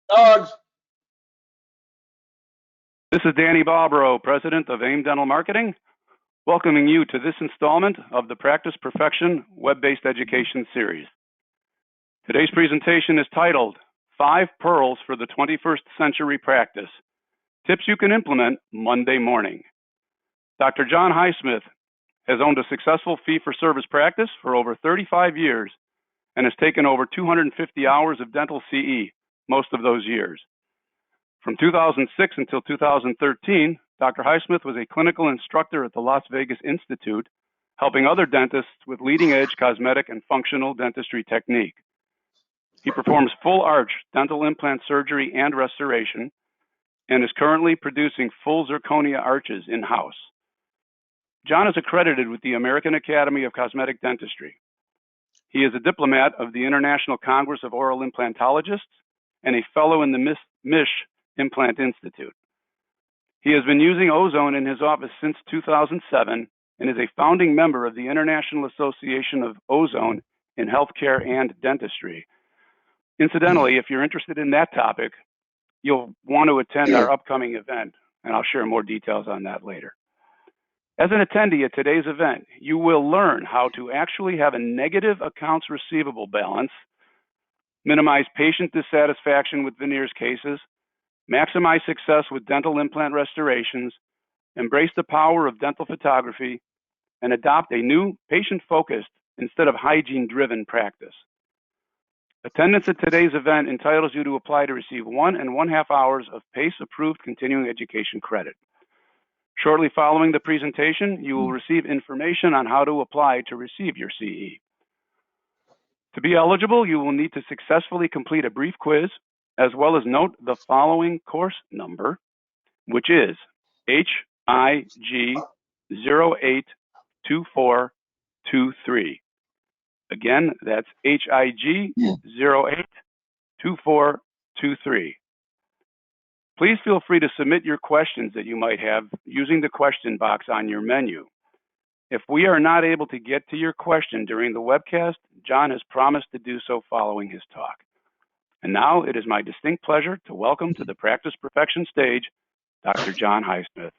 Dogs. This is Danny Bobrow, President of AIM Dental Marketing, welcoming you to this installment of the Practice Perfection Web-Based Education Series. Today's presentation is titled, 5 Pearls for the 21st Century Practice, Tips You Can Implement Monday Morning. Dr. John Highsmith has owned a successful fee-for-service practice for over 35 years and has taken over 250 hours of dental CE, most of those years. From 2006 until 2013, Dr. Highsmith was a clinical instructor at the Las Vegas Institute, helping other dentists with leading-edge cosmetic and functional dentistry technique. He performs full-arch dental implant surgery and restoration, and is currently producing full zirconia arches in-house. John is accredited with the American Academy of Cosmetic Dentistry. He is a diplomat of the International Congress of Oral Implantologists and a fellow in the MISH Implant Institute. He has been using ozone in his office since 2007 and is a founding member of the International Association of Ozone in Healthcare and Dentistry. Incidentally, if you're interested in that topic, you'll want to attend our upcoming event, and I'll share more details on that later. As an attendee at today's event, you will learn how to actually have a negative accounts receivable balance, minimize patient dissatisfaction with veneers cases, maximize success with dental implant restorations, embrace the power of dental photography, and adopt a new patient-focused instead of hygiene-driven practice. Attendance at today's event entitles you to apply to receive 1 1/2 hours of PACE-approved continuing education credit. Shortly following the presentation, you will receive information on how to apply to receive your CE. To be eligible, you will need to successfully complete a brief quiz, as well as note the following course number, which is HIG082423. Again, that's HIG082423. Please feel free to submit your questions that you might have using the question box on your menu. If we are not able to get to your question during the webcast, John has promised to do so following his talk. And now it is my distinct pleasure to welcome to the Practice Perfection stage, Dr. John Highsmith.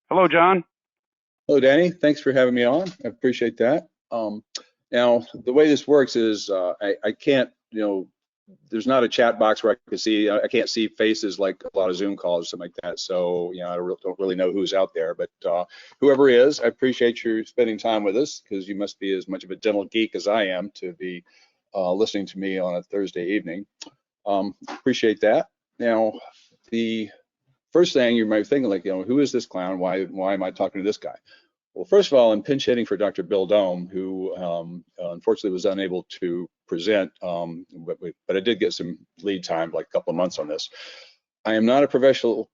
Hello, John. Hello, Danny. Thanks for having me on. I appreciate that. Now, the way this works is I can't, there's not a chat box where I can see, I can't see faces like a lot of Zoom calls or something like that. So, I don't really know who's out there, but whoever is, I appreciate you spending time with us because you must be as much of a dental geek as I am to be listening to me on a Thursday evening. Appreciate that. Now, the first thing you might be thinking, like, who is this clown? Why am I talking to this guy? Well, first of all, I'm pinch hitting for Dr. Bill Dome, who unfortunately was unable to present, but I did get some lead time, like a couple of months on this. I am not a professional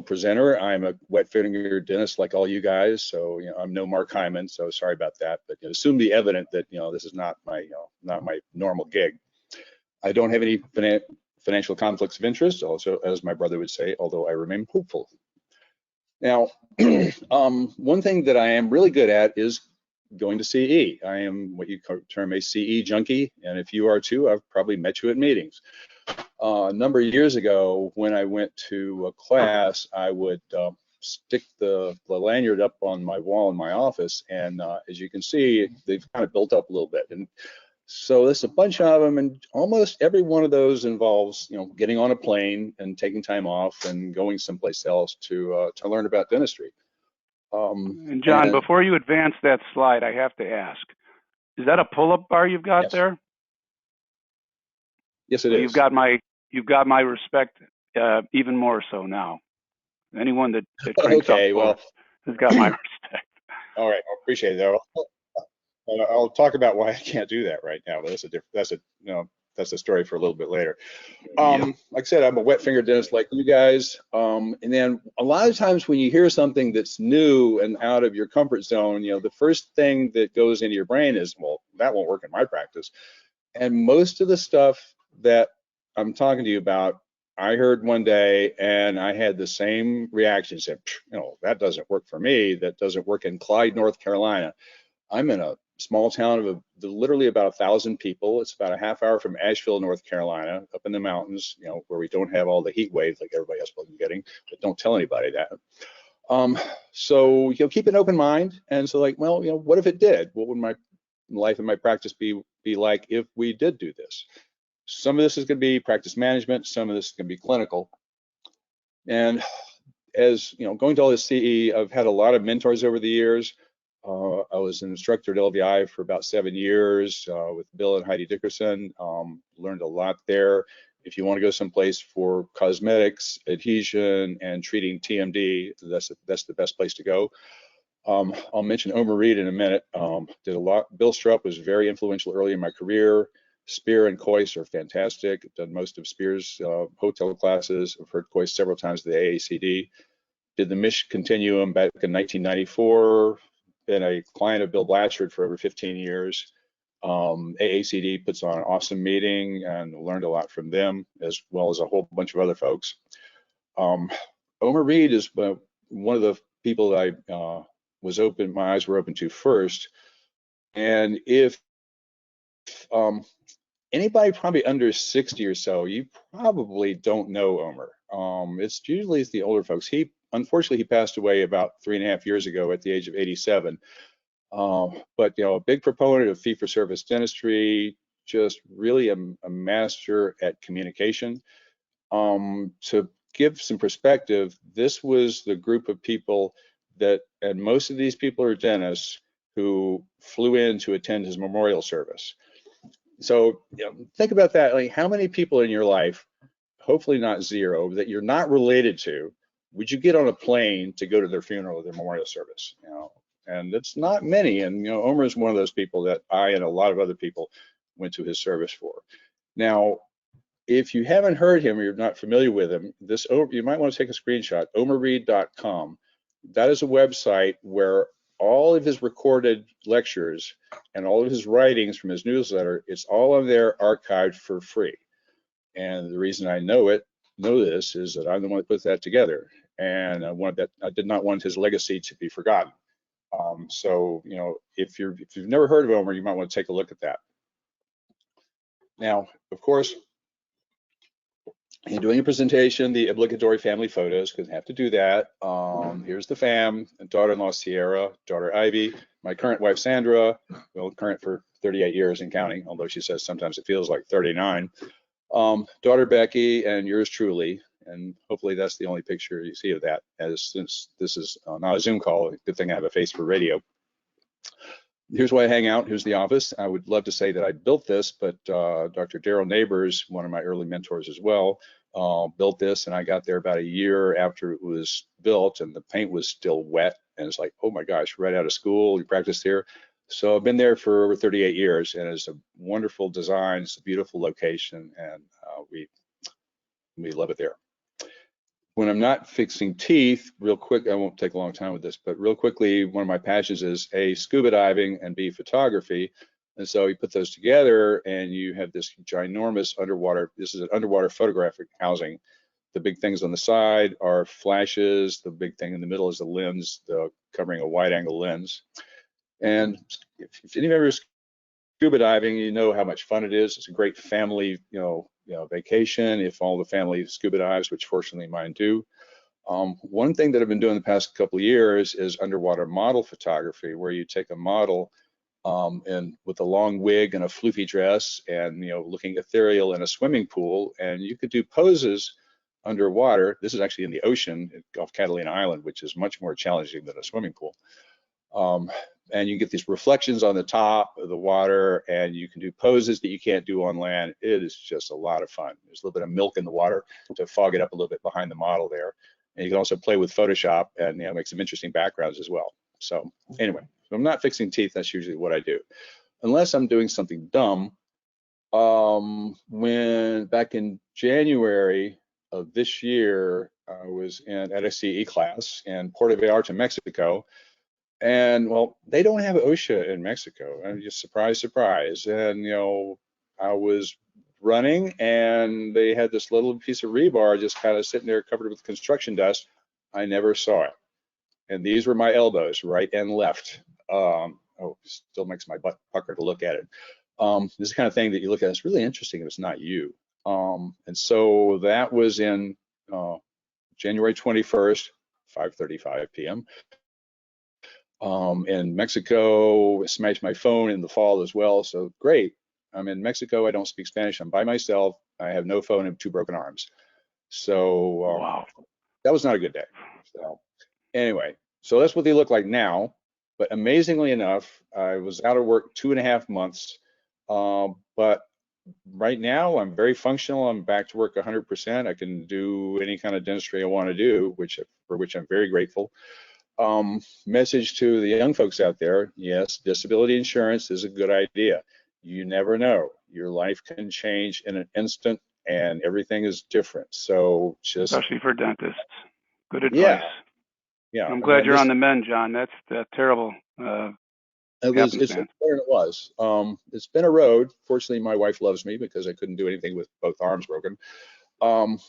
presenter. I'm a wet finger dentist like all you guys, so I'm no Mark Hyman, so sorry about that. But assume the evident that this is not my normal gig. I don't have any financial conflicts of interest, also, as my brother would say, although I remain hopeful. Now, one thing that I am really good at is going to CE. I am what you term a CE junkie, and if you are too, I've probably met you at meetings. A number of years ago, when I went to a class, I would stick the lanyard up on my wall in my office, and as you can see, they've kind of built up a little bit. And so there's a bunch of them, and almost every one of those involves, getting on a plane and taking time off and going someplace else to learn about dentistry. And John, before you advance that slide, I have to ask: is that a pull-up bar you've got there? Yes, it is. You've got my respect, even more so now. Anyone that cranks up has got my respect. All right, I appreciate that. I'll talk about why I can't do that right now, but that's a story for a little bit later. Like I said, I'm a wet finger dentist like you guys, and then a lot of times when you hear something that's new and out of your comfort zone, the first thing that goes into your brain is, well, that won't work in my practice. And most of the stuff that I'm talking to you about, I heard one day and I had the same reaction. Said, that doesn't work for me. That doesn't work in Clyde, North Carolina. I'm in a small town of literally about 1,000 people. It's about a half hour from Asheville, North Carolina, up in the mountains, where we don't have all the heat waves like everybody else is getting, but don't tell anybody that. So, keep an open mind. And so like, well, what if it did? What would my life and my practice be like if we did do this? Some of this is going to be practice management. Some of this is going to be clinical. And as going to all this CE, I've had a lot of mentors over the years. I was an instructor at LVI for about 7 years with Bill and Heidi Dickerson. Learned a lot there. If you want to go someplace for cosmetics, adhesion, and treating TMD, that's the best place to go. I'll mention Omer Reed in a minute. Did a lot. Bill Strupp was very influential early in my career. Spear and Kois are fantastic. I've done most of Spear's hotel classes. I've heard Kois several times at the AACD. Did the Mish Continuum back in 1994. Been a client of Bill Blatchford for over 15 years. AACD puts on an awesome meeting and learned a lot from them, as well as a whole bunch of other folks. Omer Reed is one of the people that I my eyes were open to first. And if anybody probably under 60 or so, you probably don't know Omer. It's usually the older folks. Unfortunately, he passed away about 3.5 years ago at the age of 87. But a big proponent of fee-for-service dentistry, just really a master at communication. To give some perspective, this was the group of people and most of these people are dentists who flew in to attend his memorial service. So think about that. Like, how many people in your life, hopefully not zero, that you're not related to, would you get on a plane to go to their funeral or their memorial service? And it's not many. And Omer is one of those people that I and a lot of other people went to his service for. Now, if you haven't heard him or you're not familiar with him, you might want to take a screenshot. omerreed.com. That is a website where all of his recorded lectures and all of his writings from his newsletter, it's all on there archived for free. And the reason I know this is that I'm the one that put that together, and I did not want his legacy to be forgotten. So if you've never heard of Omer, you might want to take a look at that. Now, of course, in doing a presentation, the obligatory family photos, because I have to do that. Here's the fam: daughter-in-law Sierra, daughter Ivy, my current wife Sandra, well, current for 38 years and counting, although she says sometimes it feels like 39. Daughter Becky, and yours truly. And hopefully that's the only picture you see of that, since this is not a Zoom call. Good thing I have a face for radio. Here's where I hang out. Here's the office. I would love to say that I built this, but Dr. Daryl Neighbors, one of my early mentors as well, built this, and I got there about a year after it was built, and the paint was still wet. And it's like, oh my gosh, right out of school, you practiced here. So I've been there for over 38 years, and it's a wonderful design. It's a beautiful location, and we love it there. When I'm not fixing teeth, real quick, I won't take a long time with this, but real quickly, one of my passions is A, scuba diving, and B, photography. And so you put those together and you have this ginormous underwater, this is an underwater photographic housing. The big things on the side are flashes. The big thing in the middle is the lens, covering a wide angle lens. And if any of you ever scuba diving, you know how much fun it is. It's a great family, vacation if all the family scuba dives, which fortunately mine do. One thing that I've been doing the past couple of years is underwater model photography, where you take a model and with a long wig and a floofy dress and looking ethereal in a swimming pool, and you could do poses underwater. This is actually in the ocean off Catalina Island, which is much more challenging than a swimming pool. And you get these reflections on the top of the water, and you can do poses that you can't do on land. It is just a lot of fun. There's a little bit of milk in the water to fog it up a little bit behind the model there. And you can also play with Photoshop and make some interesting backgrounds as well. So anyway, if I'm not fixing teeth, that's usually what I do. Unless I'm doing something dumb. When back in January of this year, I was at a CE class in Puerto Vallarta, Mexico. And well, they don't have OSHA in Mexico. And just surprise. And I was running, and they had this little piece of rebar just kind of sitting there covered with construction dust. I never saw it. And these were my elbows, right and left. oh, still makes my butt pucker to look at it. This is the kind of thing that you look at, it's really interesting if it's not you. And so that was in January 21st, 5:35 p.m. In Mexico, smashed my phone in the fall as well. So great. I'm in Mexico. I don't speak Spanish. I'm by myself. I have no phone and 2 broken arms. So Wow. that was not a good day. So anyway, so that's what they look like now. But amazingly enough, I was out of work 2.5 months. But right now, I'm very functional. I'm back to work 100%. I can do any kind of dentistry I want to do, for which I'm very grateful. Message to the young folks out there: yes, disability insurance is a good idea. You never know. Your life can change in an instant, and everything is different. So just, Especially for dentists. Good yeah, advice. yeah. I'm I glad mean, you're this on the mend, John. That's terrible it's happenstance. better than it was. It's been a road. Fortunately, my wife loves me because I couldn't do anything with both arms broken. Um,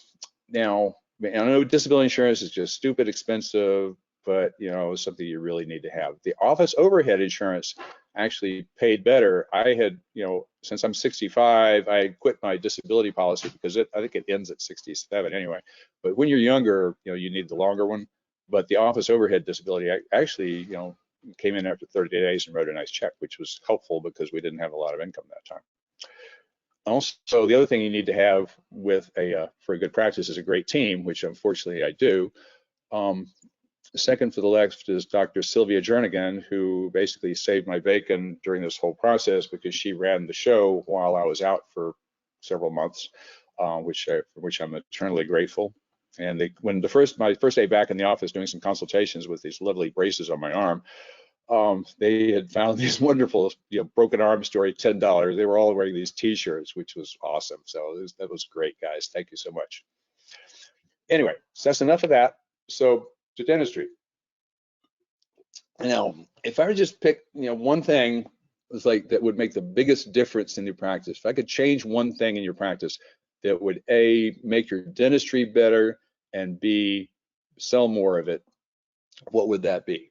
Now, I know disability insurance is just stupid expensive, but it's something you really need to have. The office overhead insurance actually paid better. I had, since I'm 65, I quit my disability policy because I think it ends at 67 anyway. But when you're younger, you need the longer one. But the office overhead disability actually, came in after 30 days and wrote a nice check, which was helpful because we didn't have a lot of income that time. Also, the other thing you need to have with for a good practice is a great team, which unfortunately I do. Second for the left is Dr. Sylvia Jernigan, who basically saved my bacon during this whole process because she ran the show while I was out for several months, for which I'm eternally grateful. And my first day back in the office doing some consultations with these lovely braces on my arm, they had found these wonderful, broken arm story, $10. They were all wearing these T-shirts, which was awesome. So that was great, guys. Thank you so much. Anyway, so that's enough of that. So to dentistry. Now, if I were just pick, one thing was like that would make the biggest difference in your practice. If I could change one thing in your practice that would A, make your dentistry better, and B, sell more of it, what would that be?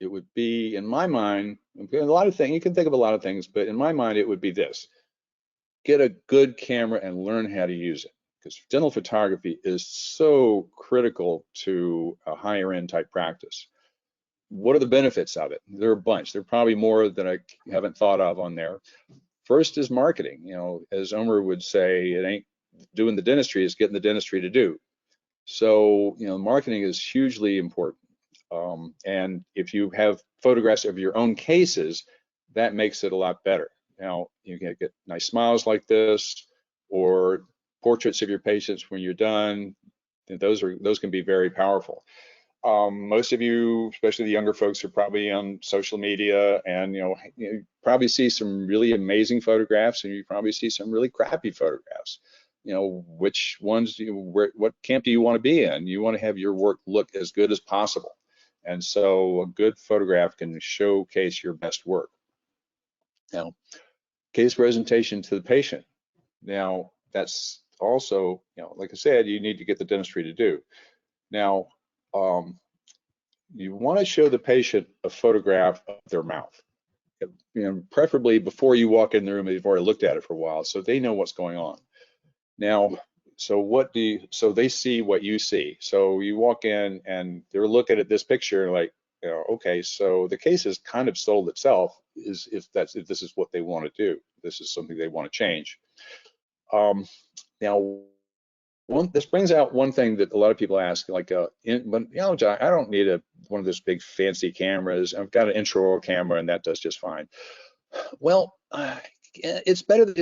It would be, in my mind, a lot of things, you can think of a lot of things, but in my mind, it would be this: get a good camera and learn how to use it. Because dental photography is so critical to a higher end type practice. What are the benefits of it? There are a bunch. There are probably more that I haven't thought of on there. First is marketing. As Omer would say, it ain't doing the dentistry, it's getting the dentistry to do. So, marketing is hugely important. And if you have photographs of your own cases, that makes it a lot better. Now, you can get nice smiles like this, or portraits of your patients when you're done. And those can be very powerful. Most of you, especially the younger folks, are probably on social media, and you probably see some really amazing photographs, and you probably see some really crappy photographs. Which ones what camp do you want to be in? You want to have your work look as good as possible. And so a good photograph can showcase your best work. Now, case presentation to the patient. Now, that's also, like I said, you need to get the dentistry to do. Now, you want to show the patient a photograph of their mouth, preferably before you walk in the room, they've already looked at it for a while, so they know what's going on. Now, so they see what you see. So you walk in and they're looking at this picture like, okay, so the case has kind of sold itself, if this is what they want to do. This is something they want to change. Now, this brings out one thing that a lot of people ask, like, John, I don't need one of those big fancy cameras. I've got an intraoral camera and that does just fine. Well, it's better.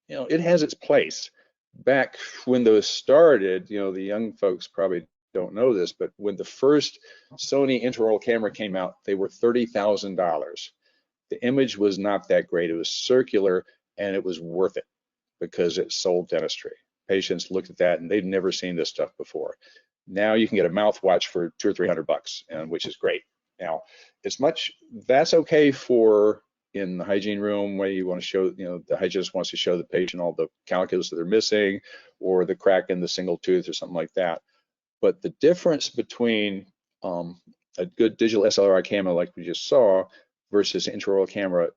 It has its place. Back when those started, the young folks probably don't know this, but when the first Sony intraoral camera came out, they were $30,000. The image was not that great. It was circular and it was worth it because it sold dentistry. Patients looked at that and they'd never seen this stuff before. Now you can get a mouthwatch for $200 or $300, which is great. Now, that's okay for in the hygiene room where you want to show, the hygienist wants to show the patient all the calculus that they're missing or the crack in the single tooth or something like that. But the difference between a good digital SLR camera like we just saw versus intraoral camera.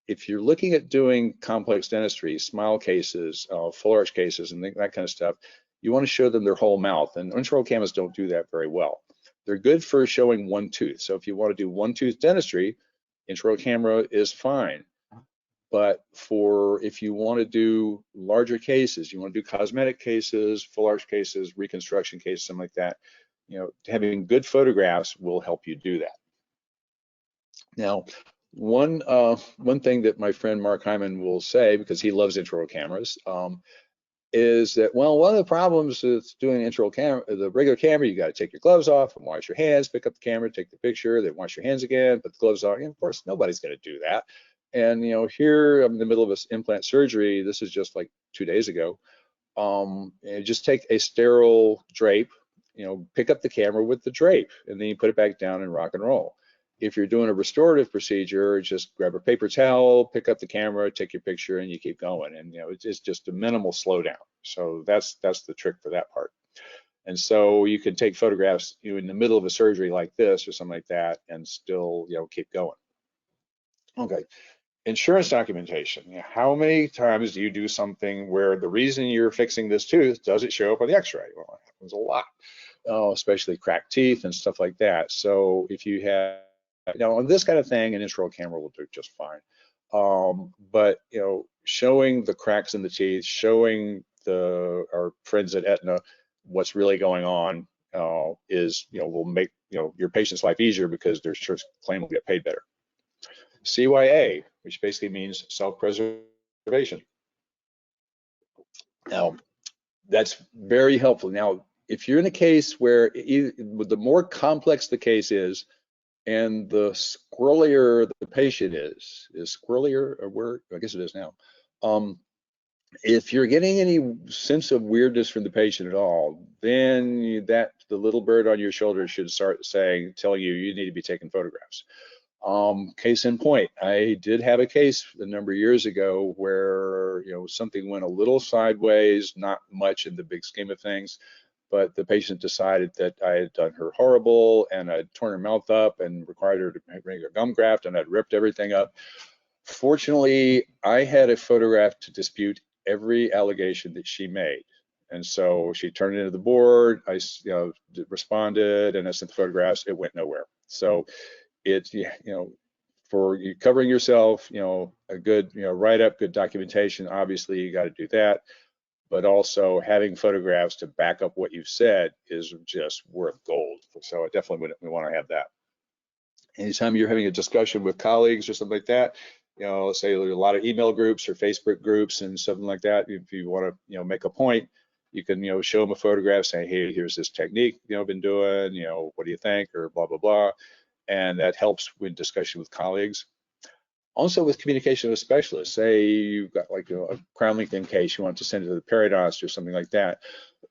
If you're looking at doing complex dentistry, smile cases, full arch cases, and that kind of stuff, you want to show them their whole mouth, and intraoral cameras don't do that very well. They're good for showing one tooth. So if you want to do one tooth dentistry, intraoral camera is fine. But if you want to do larger cases, you want to do cosmetic cases, full arch cases, reconstruction cases, something like that, having good photographs will help you do that. Now, one thing that my friend Mark Hyman will say, because he loves intraoral cameras, is that, well, one of the problems with doing intraoral camera, the regular camera, you got to take your gloves off and wash your hands, pick up the camera, take the picture, then wash your hands again, put the gloves on. And of course, nobody's going to do that. And here I'm in the middle of this implant surgery. This is just like 2 days ago. Just take a sterile drape, pick up the camera with the drape, and then you put it back down and rock and roll. If you're doing a restorative procedure, just grab a paper towel, pick up the camera, take your picture, and you keep going. And it's just a minimal slowdown. So that's the trick for that part. And so you can take photographs in the middle of a surgery like this or something like that, and still keep going. Okay. Insurance documentation. How many times do you do something where the reason you're fixing this tooth doesn't show up on the x-ray? Well, it happens a lot, especially cracked teeth and stuff like that. So if you have, on this kind of thing, an intraoral camera will do just fine. But showing the cracks in the teeth, showing our friends at Aetna what's really going on will make your patient's life easier, because their insurance claim will get paid better. CYA, which basically means self-preservation. Now, that's very helpful. Now, if you're in a case where the more complex the case is, and the squirrelier the patient is squirrelier a word? I guess it is now. If you're getting any sense of weirdness from the patient at all, then the little bird on your shoulder should start telling you need to be taking photographs. Case in point, I did have a case a number of years ago where something went a little sideways, not much in the big scheme of things, but the patient decided that I had done her horrible, and I'd torn her mouth up and required her to bring a gum graft, and I'd ripped everything up. Fortunately, I had a photograph to dispute every allegation that she made. And so she turned it into the board, I responded, and I sent the photographs. It went nowhere. So it's, for you covering yourself, a good, write-up, good documentation, obviously you got to do that. But also having photographs to back up what you've said is just worth gold. So I definitely we want to have that. Anytime you're having a discussion with colleagues or something like that, let's say there's a lot of email groups or Facebook groups and something like that, if you want to, make a point, you can, show them a photograph saying, hey, here's this technique, I've been doing, what do you think, or blah, blah, blah. And that helps with discussion with colleagues. Also with communication with specialists, say you've got like a crown lengthening case, you want to send it to the periodontist or something like that.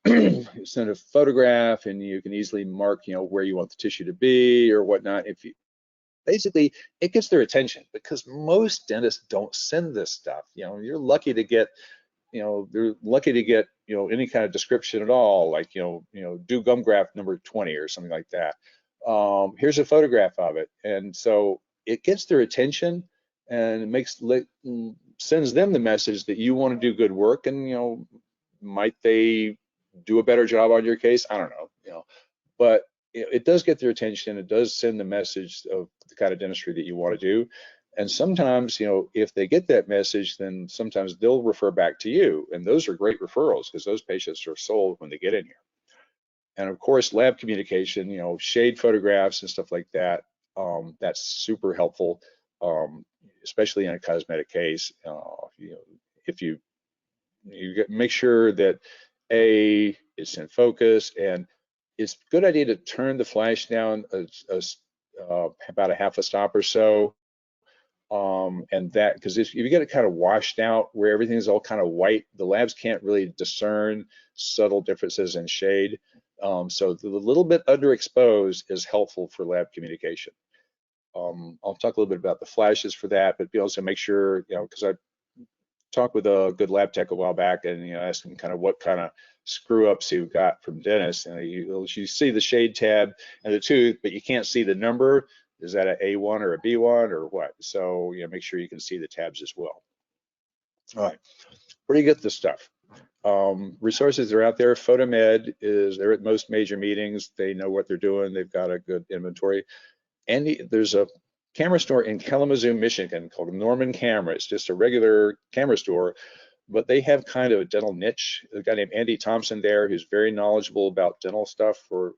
Send a photograph, and you can easily mark, where you want the tissue to be or whatnot. Basically, it gets their attention, because most dentists don't send this stuff. You're lucky to get, they're lucky to get, any kind of description at all, like, do gum graft number 20 or something like that. Here's a photograph of it. And so it gets their attention, and it sends them the message that you want to do good work, and, might they do a better job on your case? I don't know, but it does get their attention. It does send the message of the kind of dentistry that you want to do. And sometimes, if they get that message, then sometimes they'll refer back to you. And those are great referrals, because those patients are sold when they get in here. And of course, lab communication, shade photographs and stuff like that, that's super helpful, especially in a cosmetic case. If you make sure that it's in focus, and it's a good idea to turn the flash down about a half a stop or so. And that, because if you get it kind of washed out where everything's all kind of white, the labs can't really discern subtle differences in shade. So the little bit underexposed is helpful for lab communication. I'll talk a little bit about the flashes for that, but also make sure, because I talked with a good lab tech a while back, and asked him kind of what kind of screw ups he got from dentists. And you see the shade tab and the tooth, but you can't see the number. Is that an A1 or a B1 or what? So, make sure you can see the tabs as well. All right, where do you get this stuff? Resources are out there. Photomed they're at most major meetings. They know what they're doing. They've got a good inventory. And there's a camera store in Kalamazoo, Michigan called Norman Camera. It's just a regular camera store, but they have kind of a dental niche. A guy named Andy Thompson there who's very knowledgeable about dental stuff for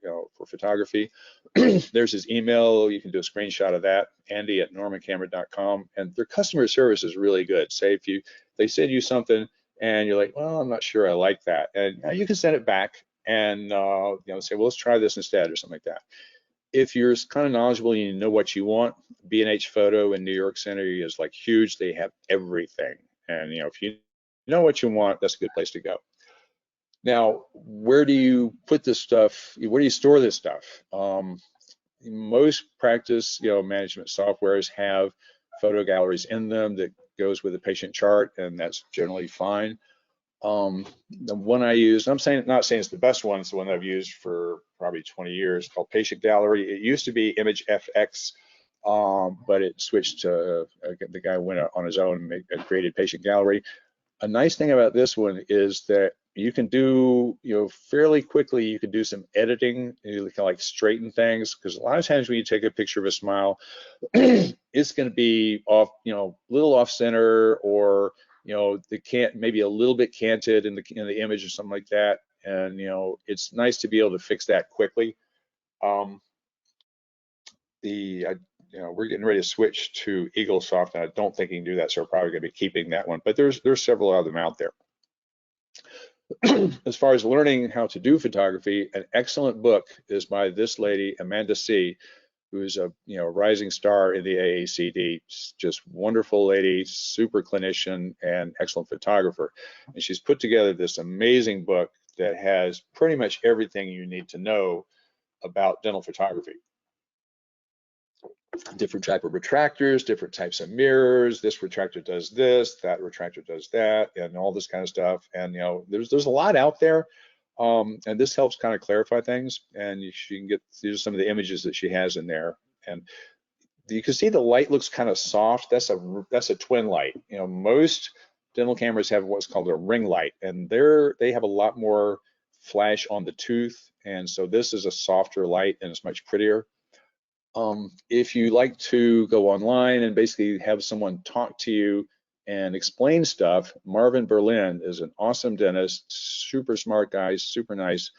photography. There's his email. You can do a screenshot of that, andy@normancamera.com. And their customer service is really good. Say if they send you something and you're like, well, I'm not sure I like that, and you can send it back and say, well, let's try this instead or something like that. If you're kind of knowledgeable and you know what you want, B&H Photo in New York City is like huge. They have everything, and if you know what you want, that's a good place to go. Now, where do you put this stuff? Where do you store this stuff? Most practice management softwares have photo galleries in them that goes with a patient chart, and that's generally fine. The one I use, I'm not saying it's the best one, it's the one I've used for probably 20 years, called Patient Gallery. It used to be Image FX, but it switched to, the guy went on his own and created Patient Gallery. A nice thing about this one is that you can do, fairly quickly, you can do some editing, you can like straighten things, because a lot of times when you take a picture of a smile, it's going to be off, a little off center, or maybe a little bit canted in the image or something like that. And it's nice to be able to fix that quickly. We're getting ready to switch to EagleSoft, and I don't think you can do that, so we're probably going to be keeping that one. But there's several of them out there. As far as learning how to do photography, an excellent book is by this lady, Amanda C., who's a rising star in the AACD. Just wonderful lady, super clinician, and excellent photographer. And she's put together this amazing book that has pretty much everything you need to know about dental photography. Different type of retractors, different types of mirrors. This retractor does this, that retractor does that, and all this kind of stuff. And there's a lot out there, and this helps kind of clarify things. And she can get these are some of the images that she has in there, and you can see the light looks kind of soft. That's a twin light. Most dental cameras have what's called a ring light, and they have a lot more flash on the tooth, and so this is a softer light and it's much prettier. If you like to go online and basically have someone talk to you and explain stuff, Marvin Berlin is an awesome dentist, super smart guy, super nice.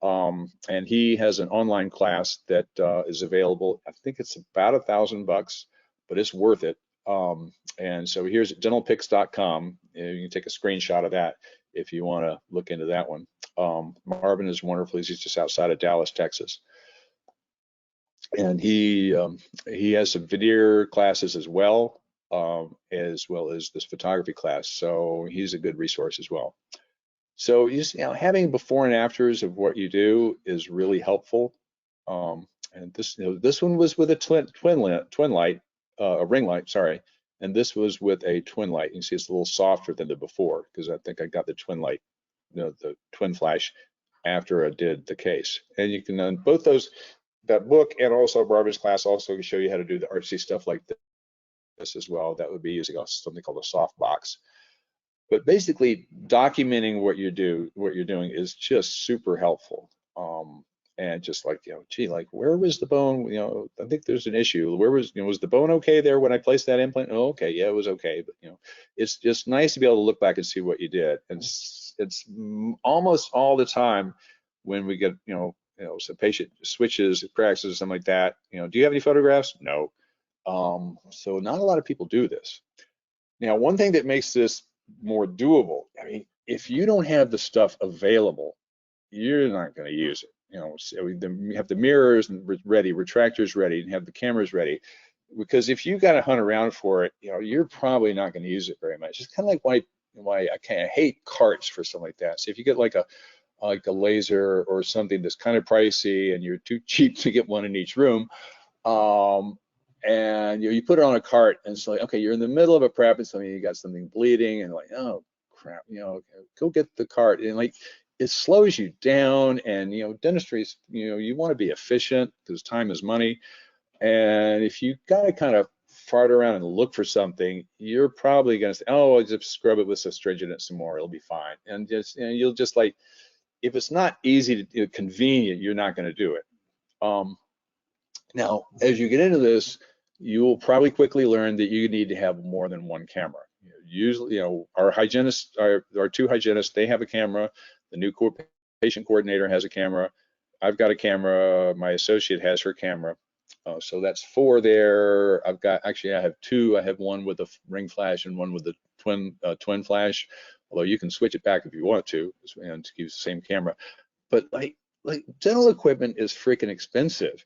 And he has an online class that is available. I think it's about $1,000, but it's worth it. And so here's dentalpix.com. You can take a screenshot of that if you want to look into that one. Marvin is wonderful. He's just outside of Dallas, Texas. And he has some veneer classes as well as this photography class. So he's a good resource as well. So having before and afters of what you do is really helpful. And this one was with a twin light, a ring light, sorry. And this was with a twin light. You can see it's a little softer than the before, because I think I got the twin light, the twin flash after I did the case. And you can both those. That book and also Marvin's class also can show you how to do the artsy stuff like this as well. That would be using something called a soft box. But basically, documenting what you're doing is just super helpful. And just like, gee, like where was the bone? I think there's an issue. Where was the bone okay there when I placed that implant? Oh, okay, yeah, it was okay. But it's just nice to be able to look back and see what you did. And it's almost all the time when we get so patient switches, cracks, or something like that. Do you have any photographs? No. So not a lot of people do this. Now, one thing that makes this more doable, I mean, if you don't have the stuff available, you're not going to use it. So you have the mirrors ready, retractors ready, and have the cameras ready. Because if you got to hunt around for it, you're probably not going to use it very much. It's kind of like why I kind of hate carts for something like that. So if you get like a laser or something that's kind of pricey and you're too cheap to get one in each room, and you put it on a cart and it's like, okay, you're in the middle of a prep and something, you got something bleeding and like, oh crap, go get the cart, and like it slows you down. And dentistry is, you want to be efficient because time is money. And if you got to kind of fart around and look for something, you're probably going to say, oh, I'll just scrub it with astringent some more, it'll be fine. And just, you'll just like, if it's not easy to convenient, you're not going to do it. Now, as you get into this, you will probably quickly learn that you need to have more than one camera. Usually, our hygienists, our two hygienists, they have a camera. The new patient coordinator has a camera. I've got a camera. My associate has her camera. So that's 4 there. Actually, I have 2. I have one with a ring flash and one with the twin flash. Although you can switch it back if you want to, and to use the same camera. But like dental equipment is freaking expensive.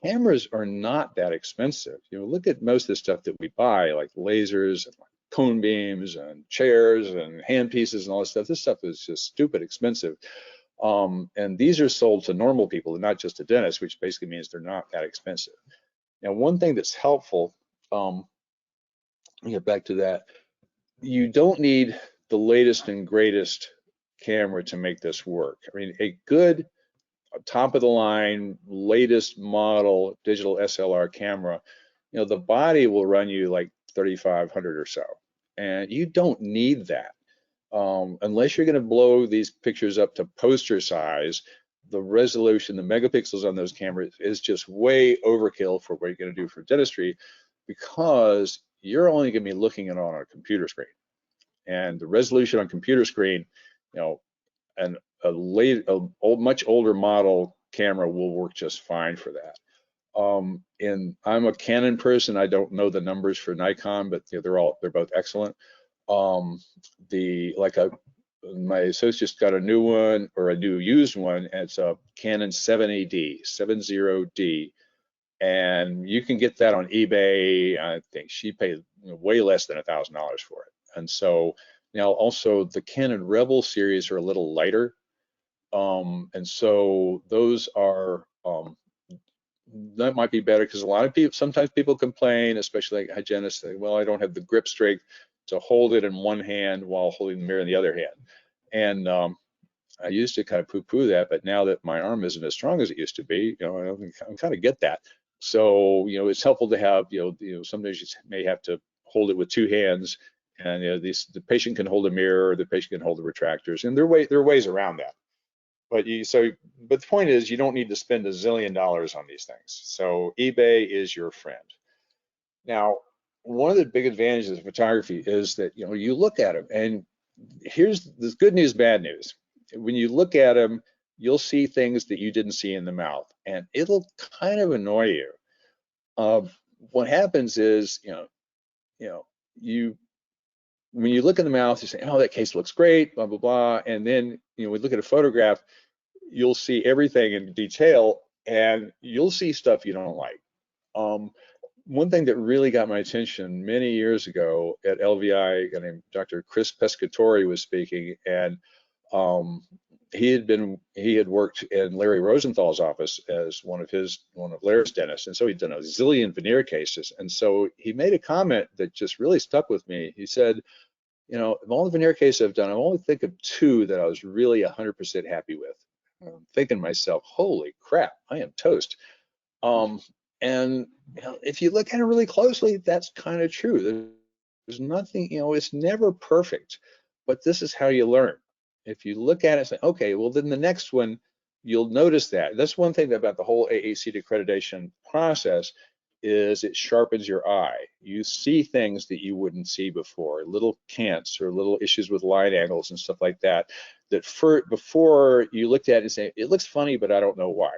Cameras are not that expensive. Look at most of the stuff that we buy, like lasers and cone beams and chairs and hand pieces and all this stuff. This stuff is just stupid expensive. And these are sold to normal people and not just to dentists, which basically means they're not that expensive. Now, one thing that's helpful, get back to that, you don't need the latest and greatest camera to make this work. I mean, a good top of the line, latest model digital SLR camera, the body will run you like 3,500 or so. And you don't need that. Unless you're going to blow these pictures up to poster size, the resolution, the megapixels on those cameras is just way overkill for what you're going to do for dentistry, because you're only going to be looking at it on a computer screen. And the resolution on computer screen, and a much older model camera will work just fine for that. And I'm a Canon person. I don't know the numbers for Nikon, but they're both excellent. My associate's got a new one, or a new used one, and it's a Canon 70D, and you can get that on eBay. I think she paid way less than $1,000 for it. And so now also the Canon Rebel series are a little lighter, and so those are that might be better, because a lot of people, sometimes people complain, especially like hygienists, say, well, I don't have the grip strength to hold it in one hand while holding the mirror in the other hand. And I used to kind of poo-poo that, but now that my arm isn't as strong as it used to be, I kind of get that. So it's helpful to have, sometimes you may have to hold it with 2 hands, and the patient can hold a mirror, or the patient can hold the retractors, and there are ways around that. But the point is, you don't need to spend $1 zillion on these things. So eBay is your friend. Now, one of the big advantages of photography is that you look at them, and here's the good news, bad news. When you look at them, you'll see things that you didn't see in the mouth, and it'll kind of annoy you. What happens is, when you look in the mouth, you say, oh, that case looks great, blah, blah, blah. And then, we look at a photograph, you'll see everything in detail, and you'll see stuff you don't like. One thing that really got my attention many years ago at LVI, a guy named Dr. Chris Pescatori was speaking, and he had worked in Larry Rosenthal's office as one of Larry's dentists, and so he'd done a zillion veneer cases. And so he made a comment that just really stuck with me. He said, of all the veneer cases I've done, I only think of 2 that I was really 100% happy with. I'm thinking to myself, holy crap, I am toast. And if you look at it really closely, that's kind of true. There's nothing, it's never perfect, but this is how you learn. If you look at it and say, okay, well, then the next one, you'll notice that. That's one thing about the whole AAC accreditation process, is it sharpens your eye. You see things that you wouldn't see before, little cants or little issues with line angles and stuff like that, before you looked at it and say, it looks funny, but I don't know why.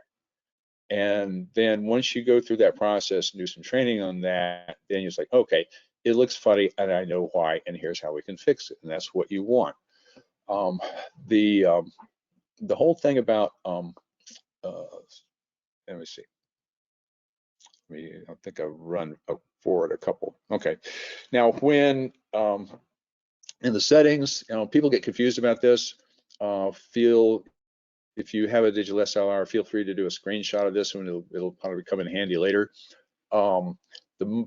And then once you go through that process and do some training on that, then you're like, okay, it looks funny and I know why, and here's how we can fix it. And that's what you want. The whole thing about, let me see. I think I've run forward a couple. Okay. Now, when in the settings, people get confused about this. If you have a digital SLR, feel free to do a screenshot of this one. It'll probably come in handy later. The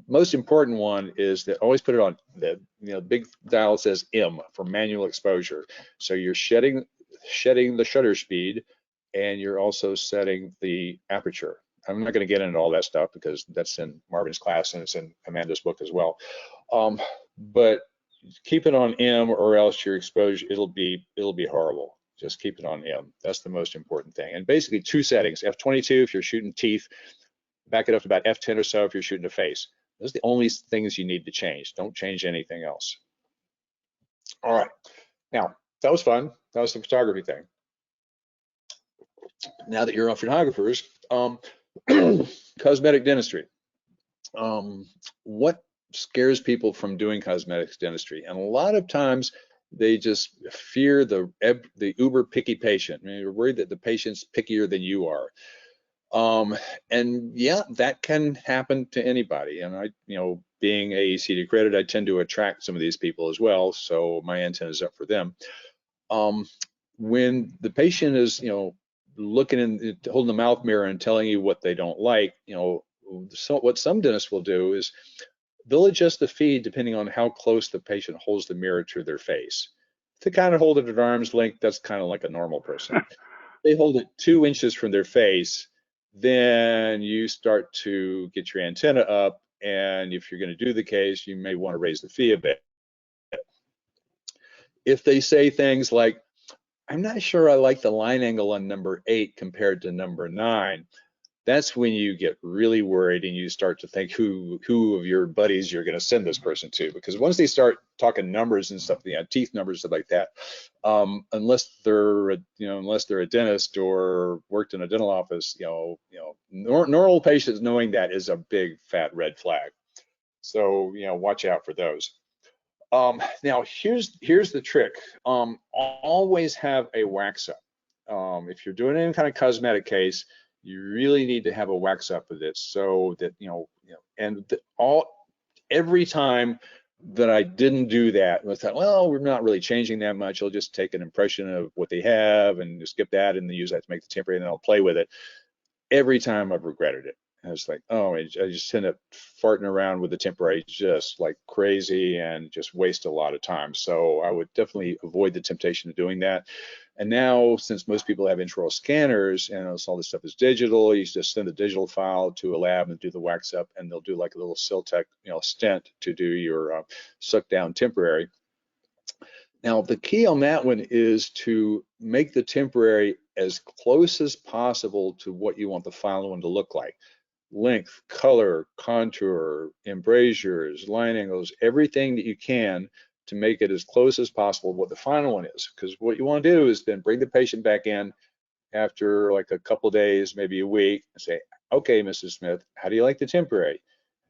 most important one is that always put it on the big dial says M for manual exposure. So you're shedding the shutter speed, and you're also setting the aperture. I'm not going to get into all that stuff because that's in Marvin's class and it's in Amanda's book as well. But keep it on M, or else your exposure, it'll be horrible. Just keep it on M. That's the most important thing. And basically 2 settings: F22 if you're shooting teeth, back it up to about F10 or so if you're shooting a face. Those are the only things you need to change. Don't change anything else. All right. Now, that was fun. That was the photography thing. Now that you're on photographers, cosmetic dentistry. What scares people from doing cosmetic dentistry? And a lot of times they just fear the uber picky patient. I mean, you're worried that the patient's pickier than you are. And yeah, that can happen to anybody. And I, being AECD accredited, I tend to attract some of these people as well. So my antenna is up for them. When the patient is, looking in, holding the mouth mirror and telling you what they don't like, so what some dentists will do is they'll adjust the feed depending on how close the patient holds the mirror to their face. If they kind of hold it at arm's length, that's kind of like a normal person. If they hold it 2 inches from their face, then you start to get your antenna up, and if you're going to do the case, you may want to raise the fee a bit. If they say things like, I'm not sure I like the line angle on number 8 compared to number 9, that's when you get really worried and you start to think who of your buddies you're going to send this person to, because once they start talking numbers and stuff, teeth numbers, stuff like that, unless they're a dentist or worked in a dental office, normal patients knowing that is a big fat red flag. So watch out for those. Now here's the trick. Always have a wax up. If you're doing any kind of cosmetic case, you really need to have a wax up with it, so that every time that I didn't do that, I thought, well, we're not really changing that much. I'll just take an impression of what they have and just skip that and then use that to make the temporary, and then I'll play with it. Every time I've regretted it. I was like, oh, I just end up farting around with the temporary just like crazy and just waste a lot of time. So I would definitely avoid the temptation of doing that. And now, since most people have intraoral scanners and all this stuff is digital, you just send a digital file to a lab and do the wax up, and they'll do like a little Siltec, stent to do your suck down temporary. Now, the key on that one is to make the temporary as close as possible to what you want the final one to look like. Length, color, contour, embrasures, line angles, everything that you can to make it as close as possible to what the final one is. Because what you want to do is then bring the patient back in after like a couple of days, maybe a week, and say, okay, Mrs. Smith, how do you like the temporary?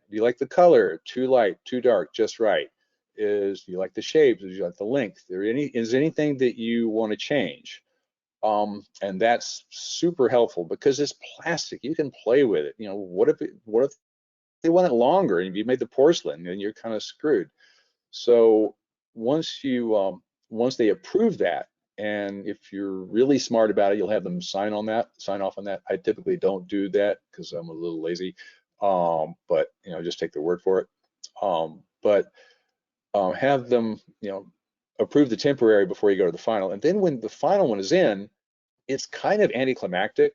Do you like the color? Too light, too dark, just right? Do you like the shapes? Do you like the length? Is anything that you want to change? And that's super helpful because it's plastic. You can play with it. What if they want it longer and you made the porcelain, then you're kind of screwed. So once they approve that, and if you're really smart about it, you'll have them sign off on that. I typically don't do that because I'm a little lazy, but just take their word for it. But have them approve the temporary before you go to the final, and then when the final one is in, it's kind of anticlimactic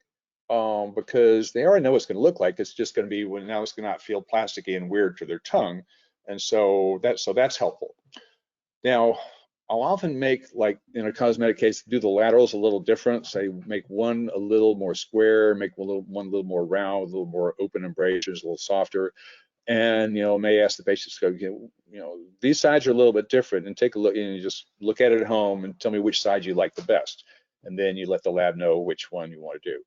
because they already know what it's going to look like. It's just going to be now it's going to not feel plasticky and weird to their tongue, and so that's helpful. Now, I'll often make, like in a cosmetic case, do the laterals a little different. Say make one a little more square, make one a little more round, a little more open embrasures, a little softer, and may ask the patients to go, these sides are a little bit different, and take a look and you just look at it at home and tell me which side you like the best. And then you let the lab know which one you want to do.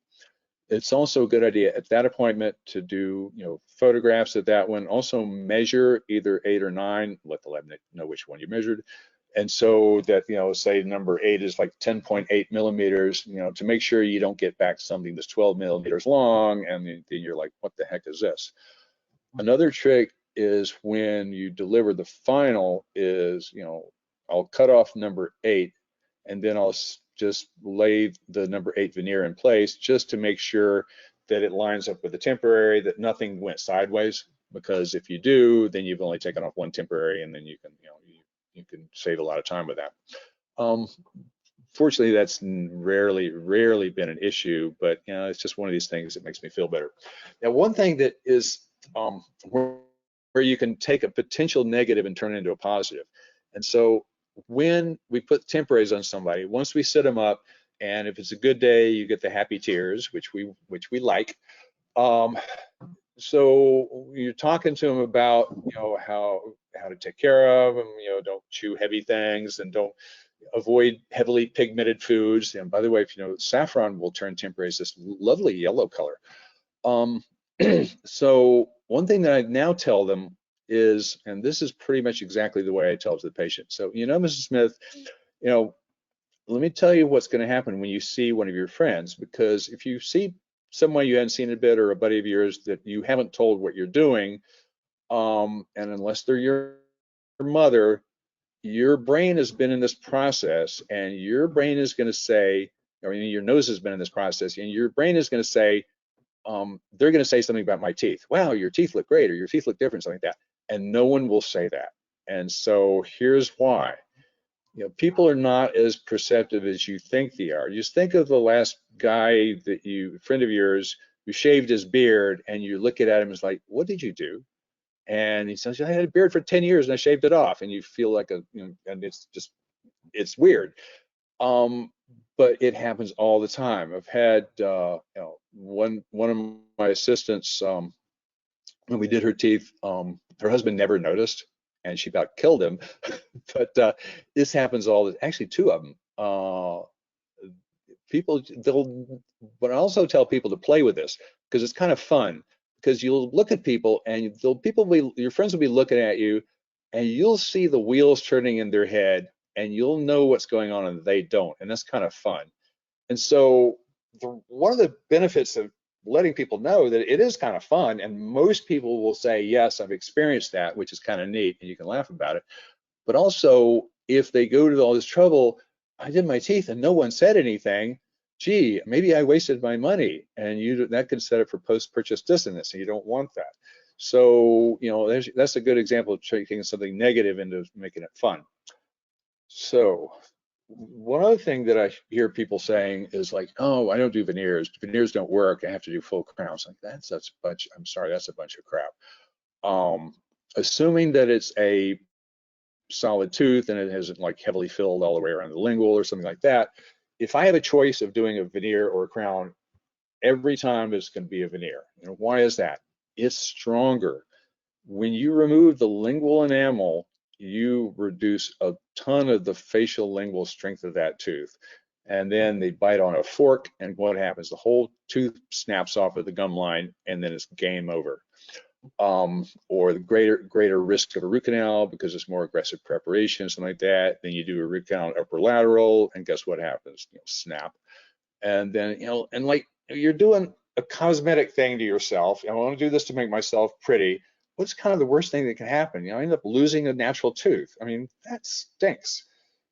It's also a good idea at that appointment to do, photographs of that one. Also measure either 8 or 9. Let the lab know which one you measured, and so that say number 8 is like 10.8 millimeters. To make sure you don't get back something that's 12 millimeters long, and then you're like, what the heck is this? Another trick is when you deliver the final is, I'll cut off number 8, and then I'll just lay the number 8 veneer in place just to make sure that it lines up with the temporary, that nothing went sideways, because if you do, then you've only taken off one temporary, and then you can, you can save a lot of time with that. Fortunately, that's rarely been an issue, but you know, it's just one of these things that makes me feel better. Now, one thing that is where you can take a potential negative and turn it into a positive. And so when we put temporaries on somebody, once we set them up, and if it's a good day, you get the happy tears, which we like. Um, so you're talking to them about, you know, how to take care of them, you know, don't chew heavy things and don't avoid heavily pigmented foods. And by the way, if you know, saffron will turn temporaries this lovely yellow color. Um, so one thing that I now tell them is, and this is pretty much exactly the way I tell it to the patient. So, you know, Mrs. Smith, you know, let me tell you what's going to happen when you see one of your friends, because if you see someone you hadn't seen in a bit or a buddy of yours that you haven't told what you're doing, and unless they're your mother, your brain has been in this process, and your brain is going to say, I mean, your nose has been in this process, and your brain is going to say, they're going to say something about my teeth. Wow, your teeth look great, or your teeth look different, something like that. And no one will say that. And so here's why. You know, people are not as perceptive as you think they are. Just think of the last guy that friend of yours, who shaved his beard, and you look at him and it's like, what did you do? And he says, I had a beard for 10 years and I shaved it off. And you feel like and it's weird. But it happens all the time. I've had, you know, one of my assistants, when we did her teeth, her husband never noticed, and she about killed him. But this happens actually two of them. But I also tell people to play with this because it's kind of fun. Because you'll look at people, and your friends will be looking at you, and you'll see the wheels turning in their head, and you'll know what's going on, and they don't, and that's kind of fun. And so one of the benefits of letting people know that it is kind of fun, and most people will say, yes, I've experienced that, which is kind of neat, and you can laugh about it. But also, if they go to all this trouble, I did my teeth and no one said anything, gee, maybe I wasted my money, and that could set up for post-purchase dissonance, and you don't want that. So, you know, that's a good example of taking something negative into making it fun. So one other thing that I hear people saying is like, oh, I don't do veneers. Veneers don't work. I have to do full crowns. Like that's a bunch. I'm sorry, that's a bunch of crap. Assuming that it's a solid tooth and it isn't like heavily filled all the way around the lingual or something like that. If I have a choice of doing a veneer or a crown, every time it's going to be a veneer. You know, why is that? It's stronger. When you remove the lingual enamel, you reduce a ton of the facial lingual strength of that tooth. And then they bite on a fork, and what happens? The whole tooth snaps off of the gum line, and then it's game over. Or the greater risk of a root canal because it's more aggressive preparation, something like that. Then you do a root canal upper lateral, and guess what happens? You know, snap. And then, you know, and like you're doing a cosmetic thing to yourself. I want to do this to make myself pretty. What's kind of the worst thing that can happen? You know, I end up losing a natural tooth. I mean, that stinks,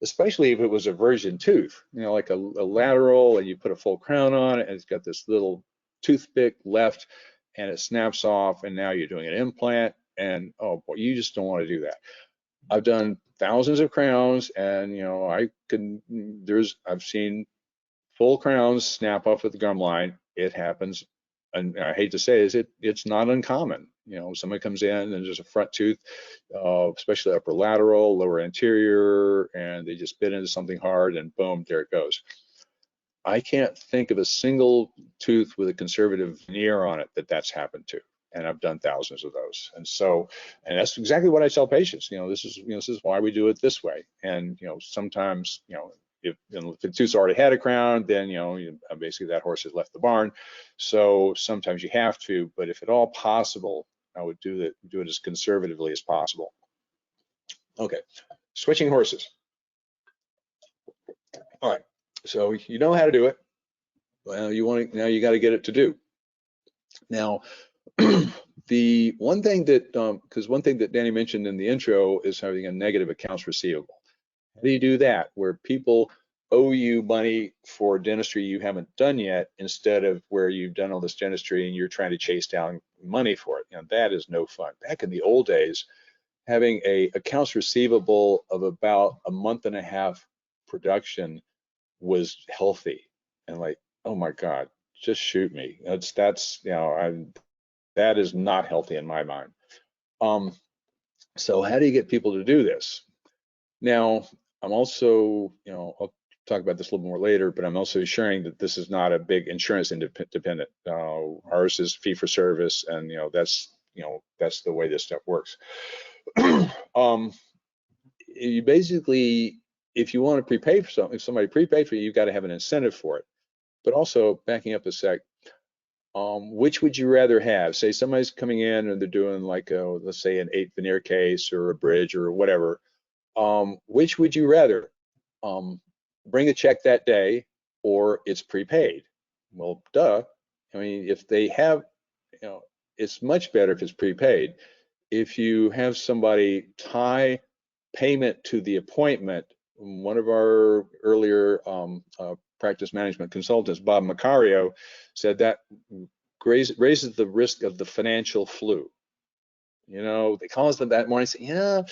especially if it was a virgin tooth, you know, like a lateral, and you put a full crown on it, and it's got this little toothpick left, and it snaps off, and now you're doing an implant, and oh boy, you just don't want to do that. I've done thousands of crowns, and you know, I've seen full crowns snap off at the gum line. It happens, and I hate to say it's not uncommon. You know, somebody comes in and there's a front tooth, especially upper lateral, lower anterior, and they just bit into something hard, and boom, there it goes. I can't think of a single tooth with a conservative veneer on it that's happened to, and I've done thousands of those. And so, and that's exactly what I tell patients. You know, this is why we do it this way. And you know, sometimes, you know, if the tooth's already had a crown, then basically that horse has left the barn. So sometimes you have to, but if at all possible, I would do it as conservatively as possible. Okay, switching horses. All right, so you know how to do it. Well, now you got to get it to do. Now, the one thing that, because one thing that Danny mentioned in the intro is having a negative accounts receivable. How do you do that? Where people owe you money for dentistry you haven't done yet, instead of where you've done all this dentistry and you're trying to chase down money for it. You know, that is no fun. Back in the old days, having a accounts receivable of about a month and a half production was healthy, and like, oh my God, just shoot me. That's that is not healthy in my mind. So how do you get people to do this? Now, I'm also, I'll talk about this a little more later, but I'm also sharing that this is not a big insurance independent. Ours is fee for service, and that's the way this stuff works. You basically, if you want to prepay for something, if somebody prepaid for you, you've got to have an incentive for it. But also, backing up a sec, which would you rather have? Say somebody's coming in and they're doing like let's say an 8 veneer case or a bridge or whatever. Which would you rather? Bring a check that day, or it's prepaid? Well, duh. I mean, if they have, it's much better if it's prepaid. If you have somebody tie payment to the appointment, one of our earlier practice management consultants, Bob Macario, said that raises the risk of the financial flu. They call us that morning and say,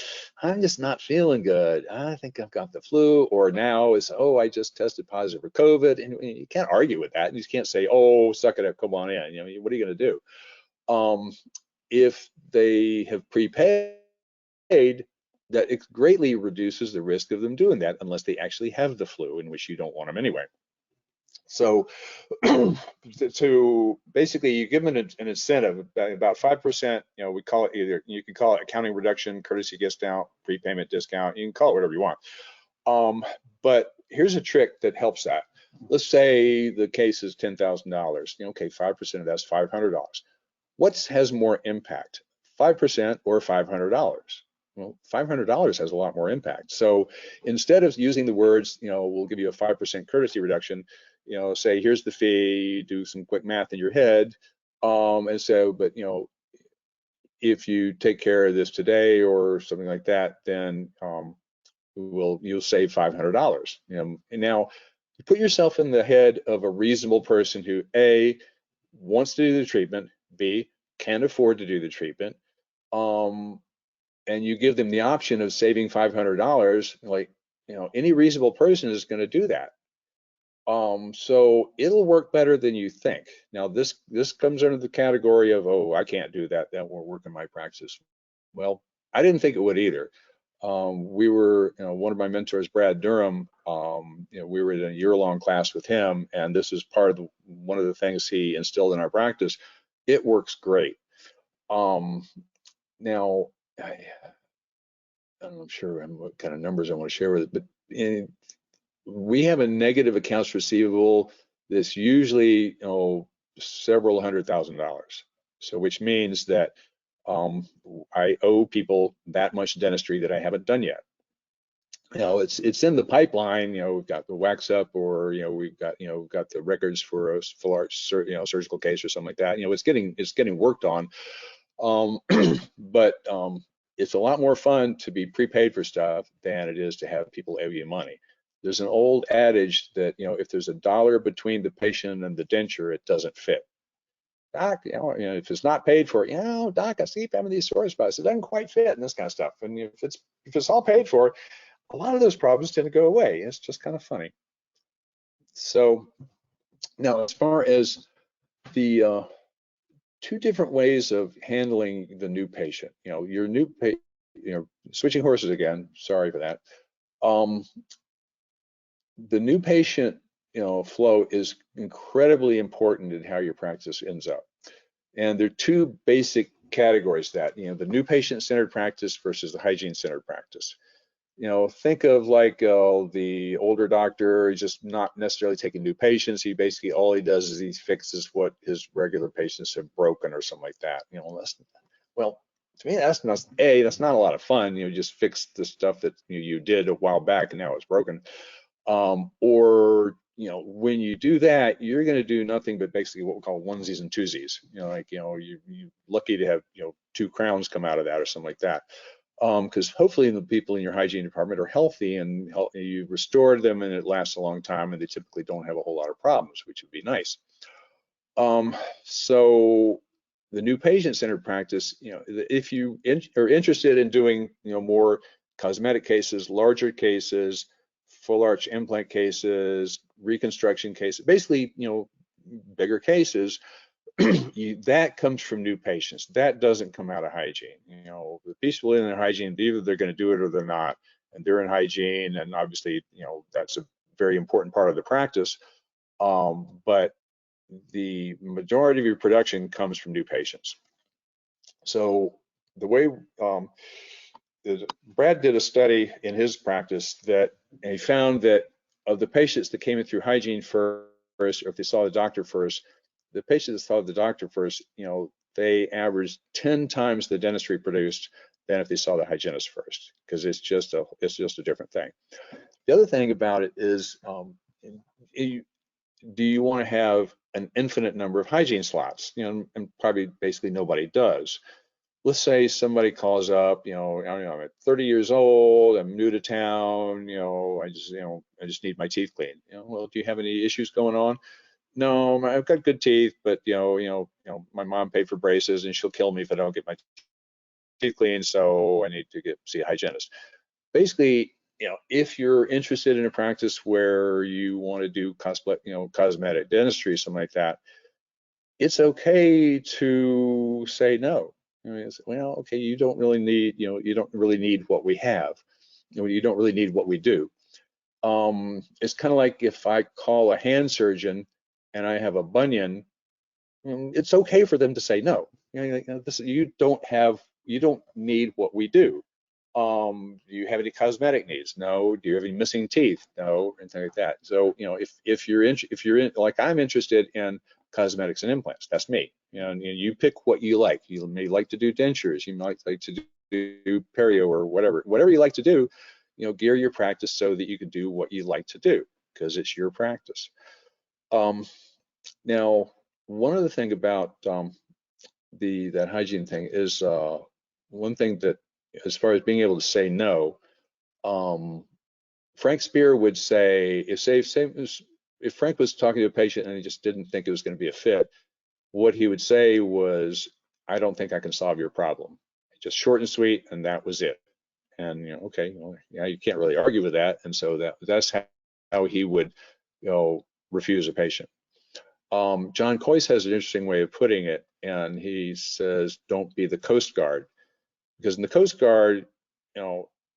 I'm just not feeling good. I think I've got the flu. Or now is, oh, I just tested positive for COVID. And you can't argue with that. You just can't say, oh, suck it up, come on in. What are you going to do? If they have prepaid, that it greatly reduces the risk of them doing that unless they actually have the flu, in which you don't want them anyway. So to basically, you give them an incentive about 5%. We call it either, you can call it accounting reduction, courtesy discount, prepayment discount. You can call it whatever you want. But here's a trick that helps that. Let's say the case is $10,000. Okay, 5% of that's $500. What has more impact, 5% or $500? Well, $500 has a lot more impact. So instead of using the words, we'll give you a 5% courtesy reduction, say, here's the fee, do some quick math in your head. And so, but, if you take care of this today or something like that, then you'll save $500. And now you put yourself in the head of a reasonable person who A, wants to do the treatment, B, can afford to do the treatment, and you give them the option of saving $500, like, any reasonable person is going to do that. So it'll work better than you think. Now, this comes under the category of, oh, I can't do that. That won't work in my practice. Well, I didn't think it would either. We were, one of my mentors, Brad Durham, we were in a year-long class with him, and this is one of the things he instilled in our practice. It works great. Now, I'm not sure what kind of numbers I want to share with it, but we have a negative accounts receivable that's usually, several $100,000. So which means that I owe people that much dentistry that I haven't done yet. It's in the pipeline. We've got the wax up, or we've got the records for a full arch surgical case or something like that. It's getting worked on. But it's a lot more fun to be prepaid for stuff than it is to have people owe you money. There's an old adage that, if there's $1 between the patient and the denture, it doesn't fit. Doc, if it's not paid for, doc, I keep having these sore spots. It doesn't quite fit, and this kind of stuff. And if it's all paid for, a lot of those problems tend to go away. It's just kind of funny. So now, as far as the two different ways of handling the new patient, your new patient, switching horses again, sorry for that. The new patient, flow is incredibly important in how your practice ends up. And there are two basic categories that, the new patient-centered practice versus the hygiene-centered practice. Think of like the older doctor, just not necessarily taking new patients. He basically, all he does is he fixes what his regular patients have broken or something like that. Well, to me, that's not a lot of fun. Just fix the stuff that you did a while back and now it's broken. Or when you do that, you're going to do nothing but basically what we call onesies and twosies. You're lucky to have 2 crowns come out of that or something like that. Because hopefully the people in your hygiene department are healthy and you restored them and it lasts a long time, and they typically don't have a whole lot of problems, which would be nice. So the new patient-centered practice, if you are interested in doing more cosmetic cases, larger cases, full arch implant cases, reconstruction cases, basically, bigger cases, that comes from new patients. That doesn't come out of hygiene. The people in their hygiene, either they're going to do it or they're not, and they're in hygiene, and obviously, that's a very important part of the practice. But the majority of your production comes from new patients. So the way Brad did a study in his practice that he found that of the patients that came in through hygiene first, or if they saw the doctor first, the patients that saw the doctor first, they averaged 10 times the dentistry produced than if they saw the hygienist first, because it's just a different thing. The other thing about it is, do you want to have an infinite number of hygiene slots? And probably basically nobody does. Let's say somebody calls up, I don't know, I'm at 30 years old, I'm new to town, I just need my teeth cleaned. Well, do you have any issues going on? No, I've got good teeth, but my mom paid for braces and she'll kill me if I don't get my teeth cleaned, so I need to see a hygienist. Basically, if you're interested in a practice where you want to do cosmetic dentistry, something like that, it's okay to say no. Well, okay, you don't really need, you don't really need what we have. You don't really need what we do. It's kind of like if I call a hand surgeon and I have a bunion, it's okay for them to say no. You don't need what we do. Do you have any cosmetic needs? No. Do you have any missing teeth? No, and things like that. So, if you're in, like I'm interested in cosmetics and implants, that's me. And you pick what you like. You may like to do dentures. You might like to do perio or whatever you like to do. Gear your practice so that you can do what you like to do, because it's your practice. Now, one other thing about that hygiene thing is one thing that, as far as being able to say no, Frank Spear would say, if Frank was talking to a patient and he just didn't think it was going to be a fit, what he would say was, I don't think I can solve your problem. Just short and sweet, and that was it. And okay, yeah, you can't really argue with that. And so that's how he would, refuse a patient. John Coyce has an interesting way of putting it, and he says, don't be the Coast Guard. Because in the Coast Guard,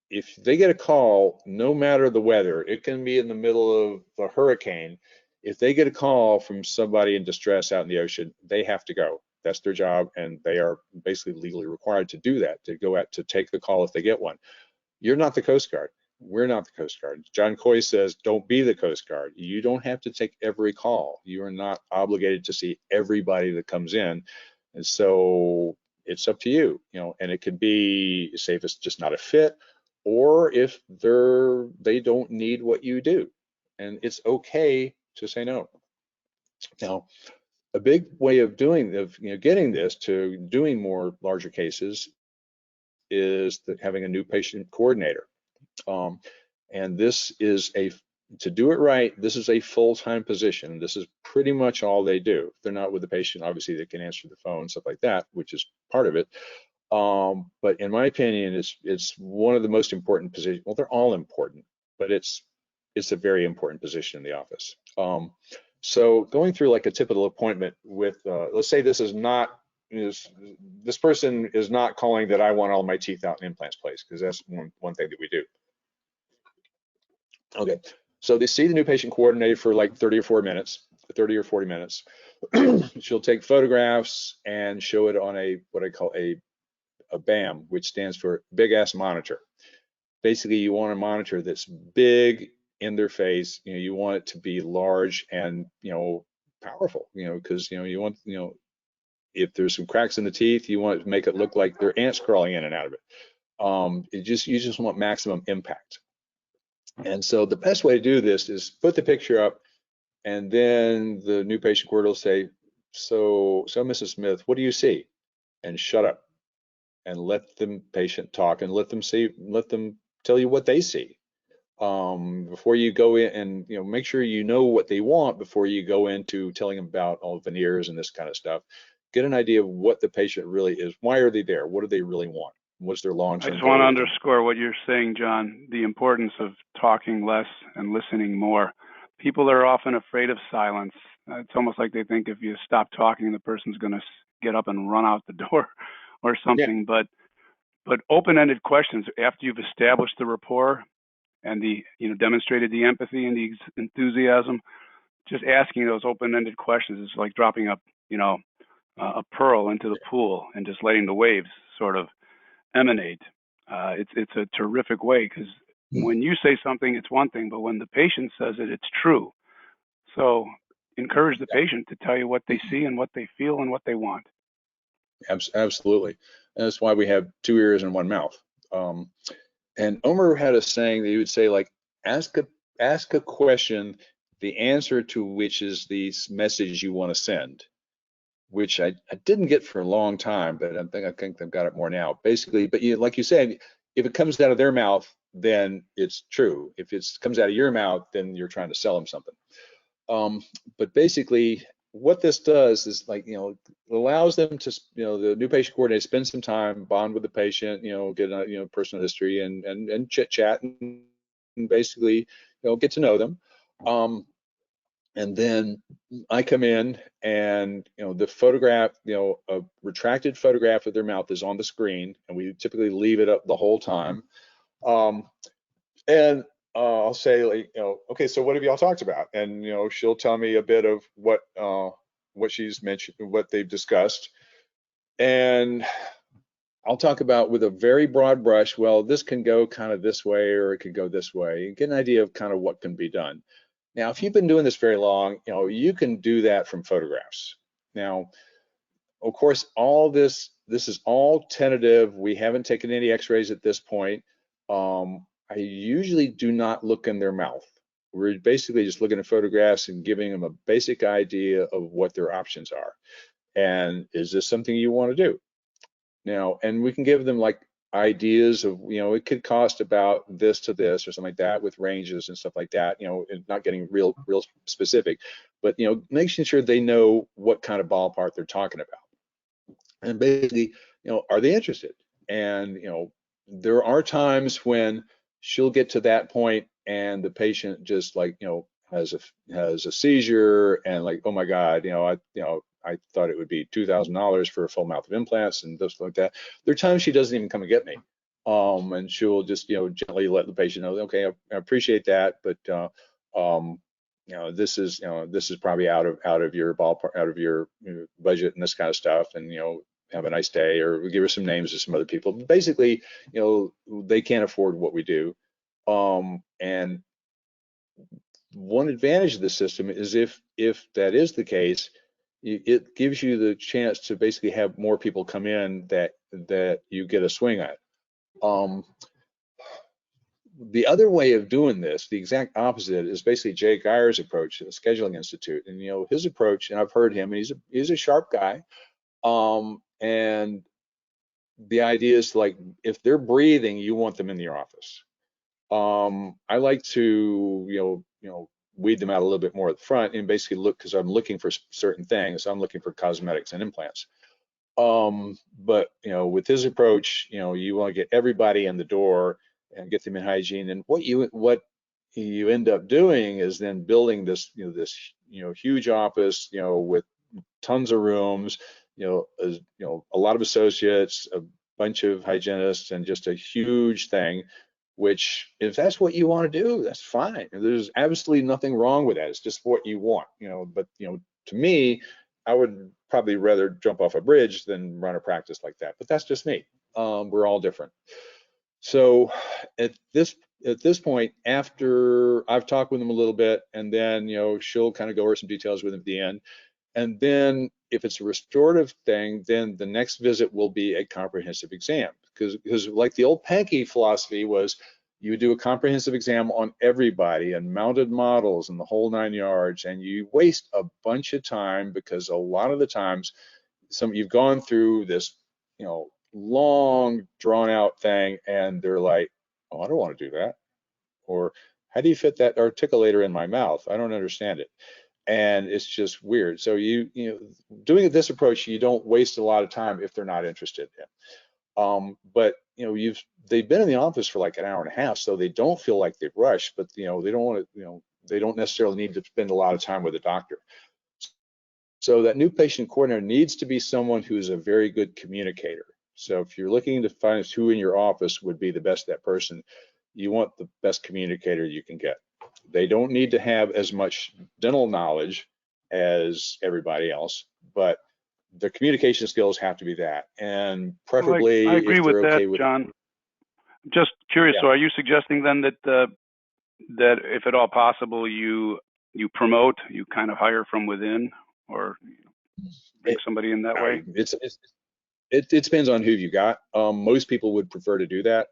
if they get a call, no matter the weather, it can be in the middle of a hurricane, if they get a call from somebody in distress out in the ocean, they have to go. That's their job, and they are basically legally required to do that, to go out to take the call if they get one. You're not the Coast Guard. We're not the Coast Guard. John Coy says, don't be the Coast Guard. You don't have to take every call. You are not obligated to see everybody that comes in. And so it's up to you, and it could be, say, if it's just not a fit, or if they don't need what you do, and it's okay to say no. Now, a big way of getting this to doing more larger cases is having a new patient coordinator. And this is to do it right, this is a full-time position. This is pretty much all they do. If they're not with the patient, obviously they can answer the phone, stuff like that, which is part of it. But in my opinion, it's one of the most important positions. Well, they're all important, but it's a very important position in the office. So going through like a typical appointment with, let's say this person is not calling that I want all my teeth out in implants place, because that's one thing that we do. Okay, so they see the new patient coordinator for like 30 or 40 minutes. She'll take photographs and show it on what I call a BAM, which stands for big ass monitor. Basically, you want a monitor that's big in their face. You want it to be large and powerful. Because you want if there's some cracks in the teeth, you want to make it look like there are ants crawling in and out of it. You just want maximum impact. And so the best way to do this is put the picture up, and then the new patient coordinator will say, so Mrs. Smith, what do you see? And shut up and let the patient talk, and let them tell you what they see. Before you go in, and make sure you know what they want before you go into telling them about all veneers and this kind of stuff. Get an idea of what the patient really is. Why are they there? What do they really want? what's their I long-term just want to goals. underscore what you're saying, John, the importance of talking less and listening more. People are often afraid of silence. It's almost like they think if you stop talking, the person's going to get up and run out the door or Yeah, something. But open-ended questions after you've established the rapport and demonstrated the empathy and the enthusiasm, just asking those open-ended questions is like dropping a pearl into the pool and just letting the waves sort of emanate. It's a terrific way, because when you say something, it's one thing, but when the patient says it, it's true. So encourage the patient to tell you what they see and what they feel and what they want. absolutely. And that's why we have two ears and one mouth. Um, and Omer had a saying that he would say, like, ask a question, the answer to which is the message you want to send, which I didn't get for a long time, but I think I've got it more now. Basically, but like you said, if it comes out of their mouth, then it's true. If it comes out of your mouth, then you're trying to sell them something. But basically, what this does is, like, it allows them to, the new patient coordinator, spend some time, bond with the patient, get a, personal history and chit chat and basically, get to know them. And then I come in and, the photograph, a retracted photograph of their mouth is on the screen, and we typically leave it up the whole time. Um, and I'll say, like, okay, so what have y'all talked about? And, she'll tell me a bit of what she's mentioned, what they've discussed. And I'll talk about, with a very broad brush, well, this can go kind of this way, or it could go this way, and get an idea of kind of what can be done. Now, if you've been doing this very long, you can do that from photographs. Now, of course, this is all tentative. We haven't taken any x-rays at this point. I usually do not look in their mouth. We're basically just looking at photographs and giving them a basic idea of what their options are. And is this something you want to do? Now, and we can give them, like, ideas of, it could cost about this to this or something like that, with ranges and stuff like that, and not getting real specific, but, making sure they know what kind of ballpark they're talking about. And basically, are they interested? And, there are times when she'll get to that point and the patient just, like, has a seizure, and, like, oh my God, I thought it would be $2,000 for a full mouth of implants and stuff like that. There are times she doesn't even come and get me. And she'll just, gently let the patient know, okay, I appreciate that, but, this is probably out of your ballpark, out of your, budget and this kind of stuff. And, have a nice day, or we give her some names of some other people. But basically, they can't afford what we do. And one advantage of the system is, if that is the case, it gives you the chance to basically have more people come in that you get a swing at. The other way of doing this, the exact opposite, is basically Jay Geyer's approach at the Scheduling Institute. And, his approach, and I've heard him, and he's a sharp guy. And the idea is, like, if they're breathing, you want them in your office. I like to, weed them out a little bit more at the front and basically look, because I'm looking for certain things. I'm looking for cosmetics and implants. But, with his approach, you want to get everybody in the door and get them in hygiene. And what you end up doing is then building this, huge office, with tons of rooms, a lot of associates, a bunch of hygienists, and just a huge thing. Which, if that's what you want to do, that's fine. There's absolutely nothing wrong with that. It's just what you want, But, to me, I would probably rather jump off a bridge than run a practice like that. But that's just me. We're all different. So at this point, after I've talked with them a little bit, and then, she'll kind of go over some details with them at the end. And then, if it's a restorative thing, then the next visit will be a comprehensive exam. Because like the old Pankey philosophy was, you do a comprehensive exam on everybody and mounted models and the whole 9 yards, and you waste a bunch of time, because a lot of the times you've gone through this, long drawn out thing, and they're like, oh, I don't want to do that. Or, how do you fit that articulator in my mouth? I don't understand it. And it's just weird. So doing this approach, you don't waste a lot of time if they're not interested in. But they've been in the office for like an hour and a half, so they don't feel like they've rushed, but they don't want to, they don't necessarily need to spend a lot of time with a doctor. So that new patient coordinator needs to be someone who is a very good communicator. So if you're looking to find who in your office would be the best that person, you want the best communicator you can get. They don't need to have as much dental knowledge as everybody else, but the communication skills have to be that, and I preferably agree if with they're that, okay with, John. Just curious, yeah. so are you suggesting then that that if at all possible, you promote, you kind of hire from within, or bring It, somebody in that way? it depends on who you got. Most people would prefer to do that,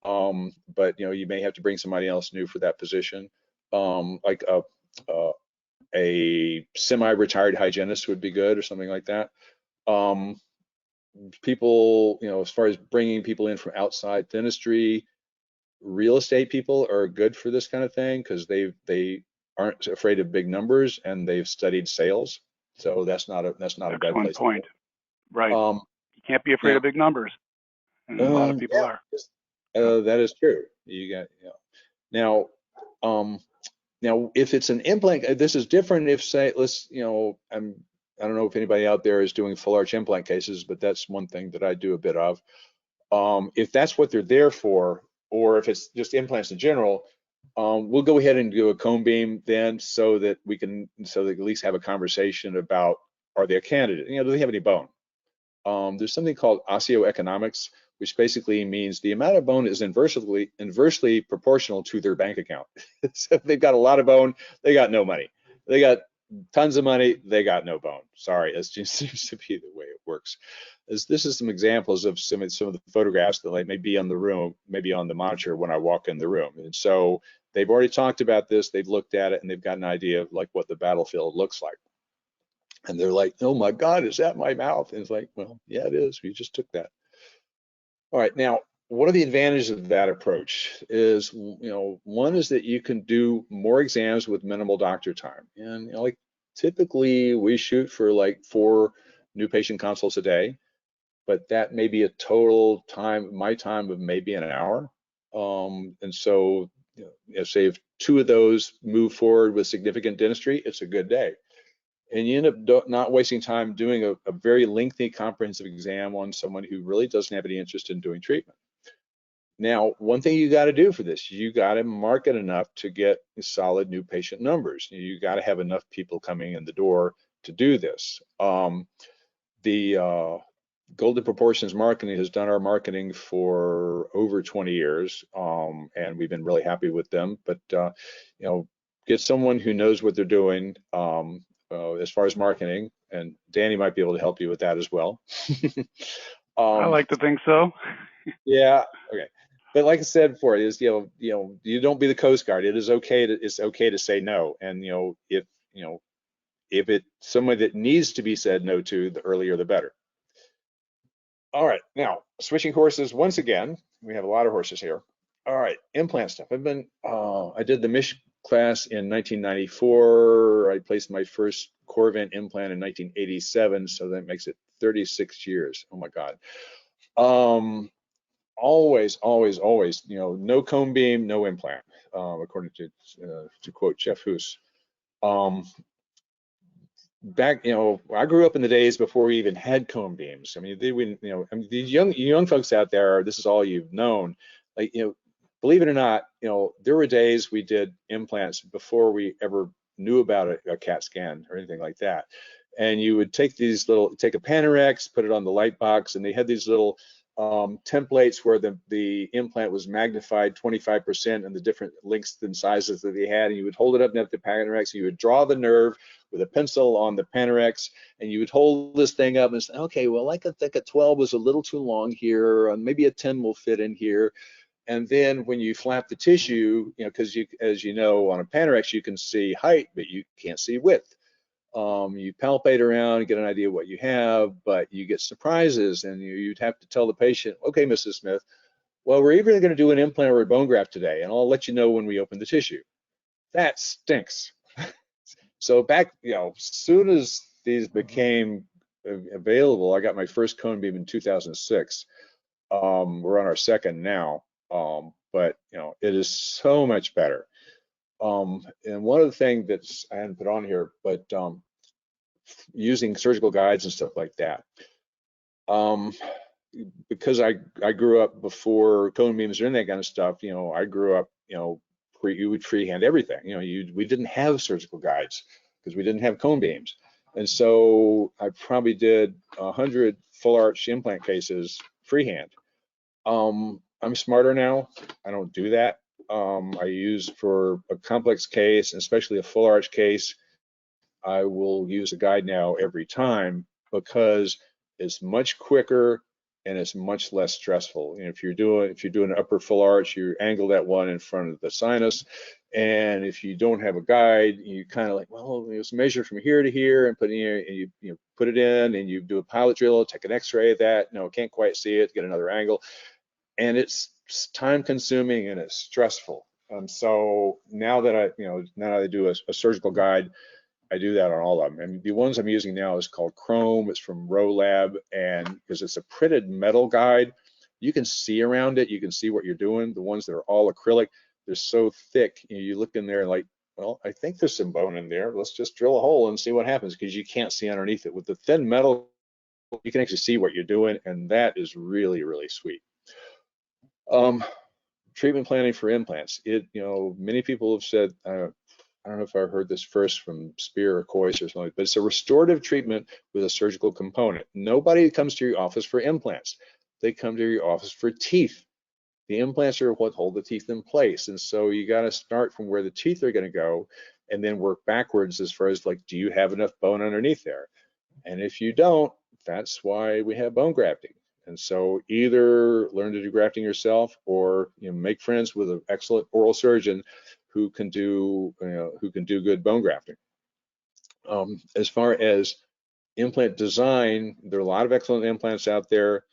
but you may have to bring somebody else new for that position. Like a, a semi-retired hygienist would be good, or something like that. Um, People, as far as bringing people in from outside dentistry, real estate people are good for this kind of thing because they aren't afraid of big numbers and they've studied sales. So that's not a bad Excellent place to point. Right. go. You can't be afraid Now, of big numbers, and a lot of people yeah, are. Yep. that is true. You got, now, um, now if it's an implant, this is different. If say, I don't know if anybody out there is doing full arch implant cases, but that's one thing that I do a bit of. If that's what they're there for, or if it's just implants in general, we'll go ahead and do a cone beam then, so that at least have a conversation about, are they a candidate? Do they have any bone? There's something called osteoeconomics, which basically means the amount of bone is inversely proportional to their bank account. So if they've got a lot of bone, they got no money. They got tons of money, they got no bone. Sorry, it just seems to be the way it works. This is some examples of some of the photographs that may be on the room, maybe on the monitor when I walk in the room. And so they've already talked about this, they've looked at it, and they've got an idea of like what the battlefield looks like. And they're like, oh my God, is that my mouth? And it's like, well, yeah, it is. We just took that. All right. Now, what are the advantages of that approach? Is, one is that you can do more exams with minimal doctor time. And, like typically we shoot for like 4 new patient consults a day, but that may be a total time, my time of maybe an hour. And so, say if 2 of those move forward with significant dentistry, it's a good day. And you end up not wasting time doing a very lengthy comprehensive exam on someone who really doesn't have any interest in doing treatment. Now, one thing you got to do for this, you got to market enough to get solid new patient numbers. You got to have enough people coming in the door to do this. The Golden Proportions Marketing has done our marketing for over 20 years, and we've been really happy with them. But get someone who knows what they're doing as far as marketing, and Danny might be able to help you with that as well. I um, like to think so. yeah, okay. But like I said before, it is, you don't be the Coast Guard. It's okay to say no, and if it's someone that needs to be said no to, the earlier the better. All right, now switching horses once again. We have a lot of horses here. All right, implant stuff. I did the MISH class in 1994. I placed my first Corvent implant in 1987, so that makes it 36 years. Oh my God. Always, always, always, no cone beam, no implant, according to quote Jeff Hoos. Back, I grew up in the days before we even had cone beams. I mean, these young folks out there, this is all you've known. Like, believe it or not, there were days we did implants before we ever knew about a CAT scan or anything like that. And you would take a Panorex, put it on the light box, and they had these little templates where the implant was magnified 25% and the different lengths and sizes that they had, and you would hold it up at the Panorex, and you would draw the nerve with a pencil on the Panorex, and you would hold this thing up and say, okay, well, I think a 12 was a little too long here, and maybe a 10 will fit in here. And then when you flap the tissue, because as you know, on a Panorex, you can see height, but you can't see width. You palpate around and get an idea of what you have, but you get surprises, and you'd have to tell the patient, okay, Mrs. Smith, well, we're either going to do an implant or a bone graft today, and I'll let you know when we open the tissue. That stinks. So back, as soon as these became available, I got my first cone beam in 2006. We're on our second now, but it is so much better. And one of the things that's I hadn't put on here, but using surgical guides and stuff like that. Because I grew up before cone beams and that kind of stuff. I grew up, you would freehand everything. We didn't have surgical guides because we didn't have cone beams, and so I probably did 100 full arch implant cases freehand. I'm smarter now. I don't do that. I use for a complex case, especially a full arch case, I will use a guide now every time because it's much quicker and it's much less stressful. If you're doing an upper full arch, you angle that one in front of the sinus, and if you don't have a guide, you kind of like, well, let's measure from here to here and put it in, and you put it in, and you do a pilot drill, take an X-ray of that. No, can't quite see it. Get another angle, and it's time consuming and it's stressful. So now that I do a surgical guide, I do that on all of them. And the ones I'm using now is called Chrome. It's from Rolab, and because it's a printed metal guide, you can see around it. You can see what you're doing. The ones that are all acrylic, they're so thick. You look in there and like, well, I think there's some bone in there. Let's just drill a hole and see what happens, because you can't see underneath it. With the thin metal, you can actually see what you're doing, and that is really, really sweet. Treatment planning for implants. Many people have said, I don't know if I heard this first from Spear or Coyce or something, but it's a restorative treatment with a surgical component. Nobody comes to your office for implants. They come to your office for teeth. The implants are what hold the teeth in place. And so you got to start from where the teeth are going to go and then work backwards as far as like, do you have enough bone underneath there? And if you don't, that's why we have bone grafting. And so either learn to do grafting yourself or make friends with an excellent oral surgeon who can do good bone grafting. As far as implant design, there are a lot of excellent implants out there.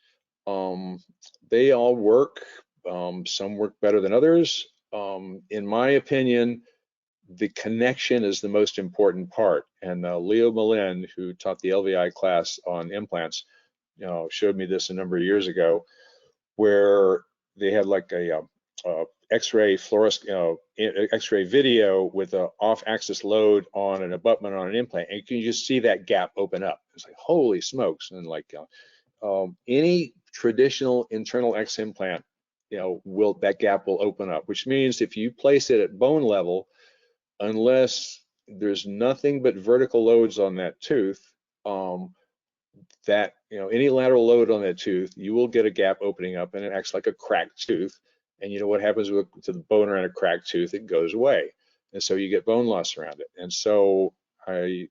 They all work. Some work better than others. In my opinion, the connection is the most important part. And Leo Malin, who taught the LVI class on implants, showed me this a number of years ago, where they had like a X-ray X-ray video with an off-axis load on an abutment on an implant, and you can just see that gap open up. It's like, holy smokes! And like any traditional internal X implant, that gap will open up, which means if you place it at bone level, unless there's nothing but vertical loads on that tooth, any lateral load on that tooth, you will get a gap opening up, and it acts like a cracked tooth. And you know what happens to the bone around a cracked tooth? It goes away, and so you get bone loss around it. And so I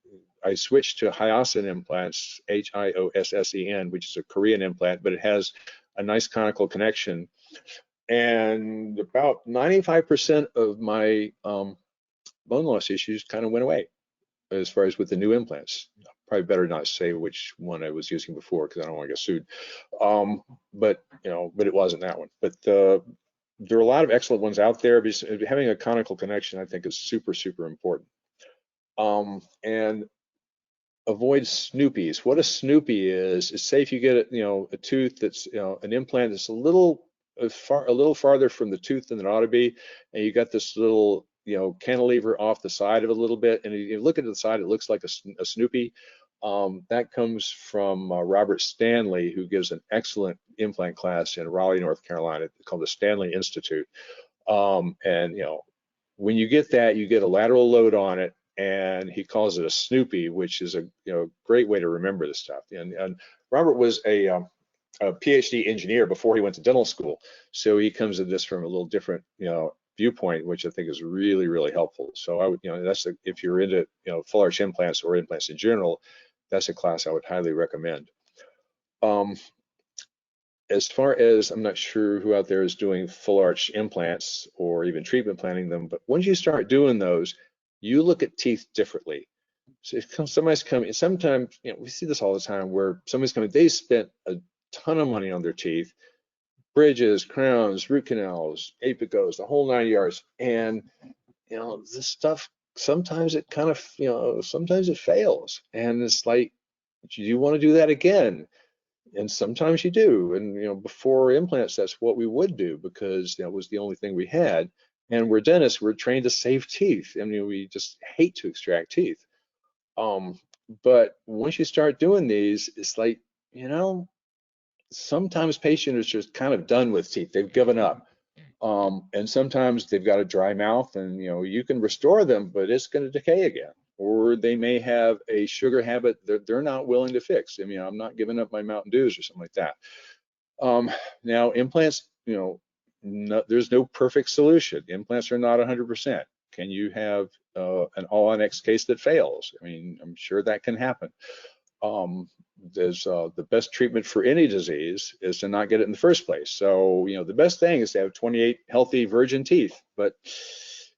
switched to Hyossen implants, Hiossen, which is a Korean implant, but it has a nice conical connection. And about 95% of my bone loss issues kind of went away as far as with the new implants. Probably better not say which one I was using before because I don't want to get sued. But it wasn't that one. But there are a lot of excellent ones out there. Because having a conical connection, I think, is super, super important. And avoid snoopies. What a snoopy is say if you get a tooth that's an implant that's a little farther from the tooth than it ought to be, and you got this little cantilever off the side of it a little bit, and you look at the side, it looks like a snoopy. That comes from Robert Stanley, who gives an excellent implant class in Raleigh, North Carolina, called the Stanley Institute. And when you get that, you get a lateral load on it, and he calls it a snoopy, which is a great way to remember this stuff. And Robert was a PhD engineer before he went to dental school, so he comes at this from a little different viewpoint, which I think is really, really helpful. So I would, if you're into full arch implants or implants in general, that's a class I would highly recommend. As far as, I'm not sure who out there is doing full arch implants or even treatment planning them, but once you start doing those, you look at teeth differently. So if somebody's coming, sometimes we see this all the time where somebody's coming, they spent a ton of money on their teeth, bridges, crowns, root canals, apicos, the whole 9 yards, and this stuff, sometimes it kind of sometimes it fails, and it's like, do you want to do that again? And sometimes you do. And, before implants, that's what we would do because that was the only thing we had. And we're dentists, we're trained to save teeth. I mean, we just hate to extract teeth. Um, but once you start doing these, it's like, you know, sometimes patients are just kind of done with teeth. They've given up. And sometimes they've got a dry mouth and, you can restore them, but it's going to decay again. Or they may have a sugar habit that they're not willing to fix. I mean, I'm not giving up my Mountain Dews or something like that. Um, Now implants, no, there's no perfect solution. Implants are not 100%. Can you have an all-on-X case that fails? I mean, I'm sure that can happen. Um, there's the best treatment for any disease is to not get it in the first place. So, the best thing is to have 28 healthy virgin teeth, but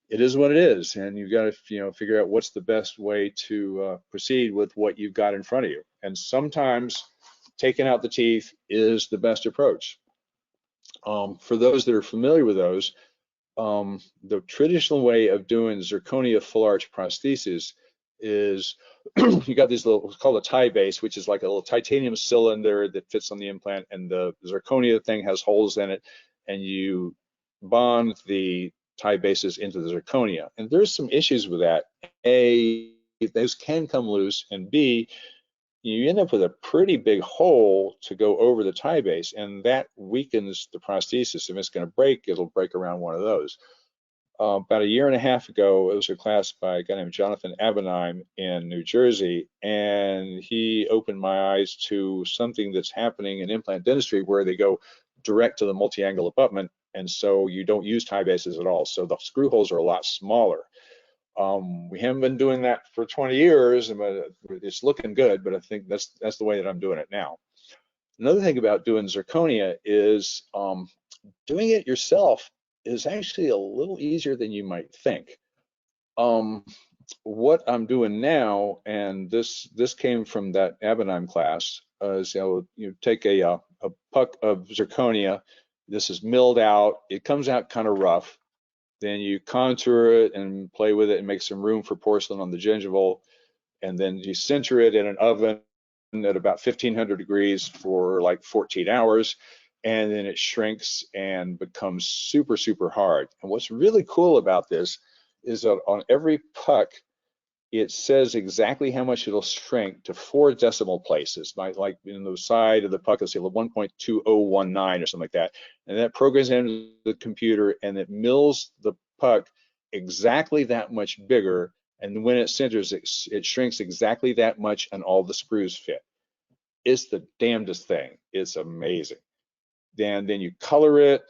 it is what it is, and you've got to, figure out what's the best way to proceed with what you've got in front of you. And sometimes taking out the teeth is the best approach. For those that are familiar with those, the traditional way of doing zirconia full arch prosthesis is you got these little, it's called a tie base, which is like a little titanium cylinder that fits on the implant, and the zirconia thing has holes in it, and you bond the tie bases into the zirconia. And there's some issues with that. A, those can come loose, and B, you end up with a pretty big hole to go over the tie base, and that weakens the prosthesis. If it's going to break, it'll break around one of those. About a year and a half ago, it was a class by a guy named Jonathan Abenheim in New Jersey, and he opened my eyes to something that's happening in implant dentistry where they go direct to the multi-angle abutment, and so you don't use tie bases at all. So the screw holes are a lot smaller. We haven't been doing that for 20 years, but it's looking good, but I think that's the way that I'm doing it now. Another thing about doing zirconia is doing it yourself is actually a little easier than you might think. Um, what I'm doing now, and this came from that Abenheim class, is you take a puck of zirconia. This is milled out. It comes out kind of rough. Then you contour it and play with it and make some room for porcelain on the gingival. And then you center it in an oven at about 1500 degrees for like 14 hours. And then it shrinks and becomes super, super hard. And what's really cool about this is that on every puck, it says exactly how much it'll shrink to 4 decimal places. Like in the side of the puck, it'll say 1.2019 or something like that. And that programs into the computer and it mills the puck exactly that much bigger. And when it centers, it shrinks exactly that much and all the screws fit. It's the damnedest thing. It's amazing. Then you color it.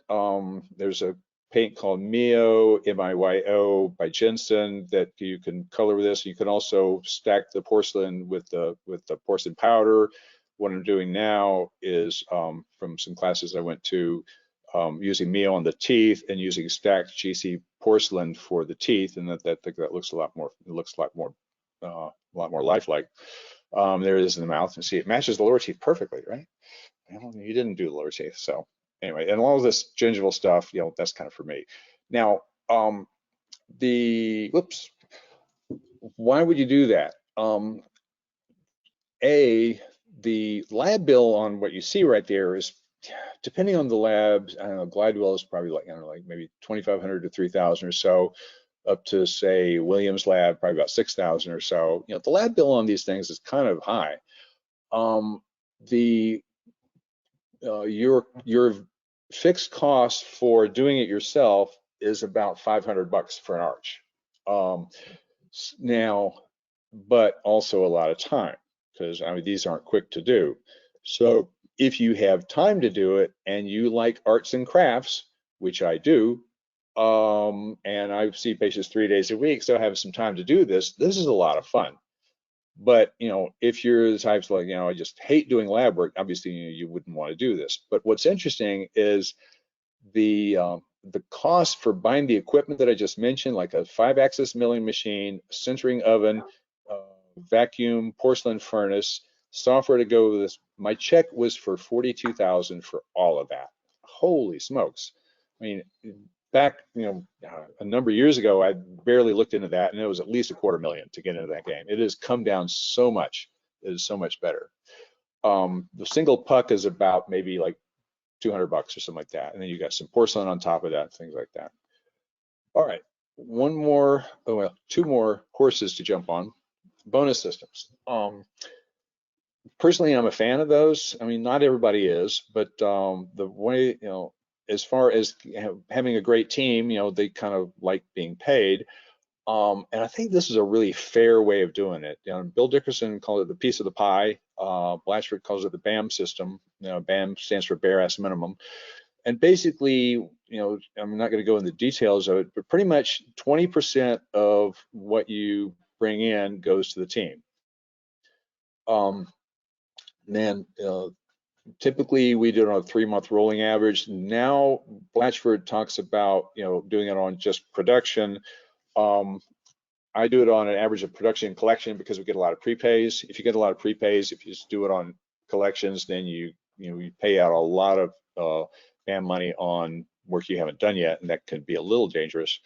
There's a paint called Mio, M-I-Y-O, by Jensen that you can color with this. You can also stack the porcelain with the porcelain powder. What I'm doing now is from some classes I went to, using Mio on the teeth and using stacked GC porcelain for the teeth, and that looks a lot more. It looks a lot more lifelike. There it is in the mouth, and see it matches the lower teeth perfectly, right? Well, you didn't do the lower teeth, so anyway, and all of this gingival stuff, that's kind of for me. Now, whoops, why would you do that? The lab bill on what you see right there is, depending on the labs, I don't know, Glidewell is probably like, I don't know, like maybe 2,500 to 3,000 or so, up to say Williams Lab, probably about 6,000 or so. The lab bill on these things is kind of high. The your fixed cost for doing it yourself is about $500 for an arch. Now, but also a lot of time, because I mean these aren't quick to do. So if you have time to do it and you like arts and crafts, which I do, and I see patients 3 days a week, so I have some time to do this. This is a lot of fun. But if you're the types like, I just hate doing lab work, obviously you wouldn't want to do this. But what's interesting is the cost for buying the equipment that I just mentioned, like a 5-axis milling machine, sintering oven, vacuum, porcelain furnace, software to go with this. My check was for $42,000 for all of that. Holy smokes! I mean, back a number of years ago, I barely looked into that, and it was at least $250,000 to get into that game. It has come down so much. It is so much better. The single puck is about maybe like $200 or something like that. And then you got some porcelain on top of that, things like that. All right, one more, oh well, two more horses to jump on. Bonus systems. Personally, I'm a fan of those. I mean, not everybody is, but the way, as far as having a great team, they kind of like being paid. And I think this is a really fair way of doing it. Bill Dickerson called it the piece of the pie. Blatchford calls it the BAM system. BAM stands for bare ass minimum. And basically, I'm not going to go into the details of it, but pretty much 20% of what you bring in goes to the team. Then typically we do it on a 3-month rolling average. Now Blatchford talks about doing it on just production. I do it on an average of production and collection because we get a lot of prepays. If you get a lot of prepays, if you just do it on collections, then you pay out a lot of BAM money on work you haven't done yet, and that can be a little dangerous.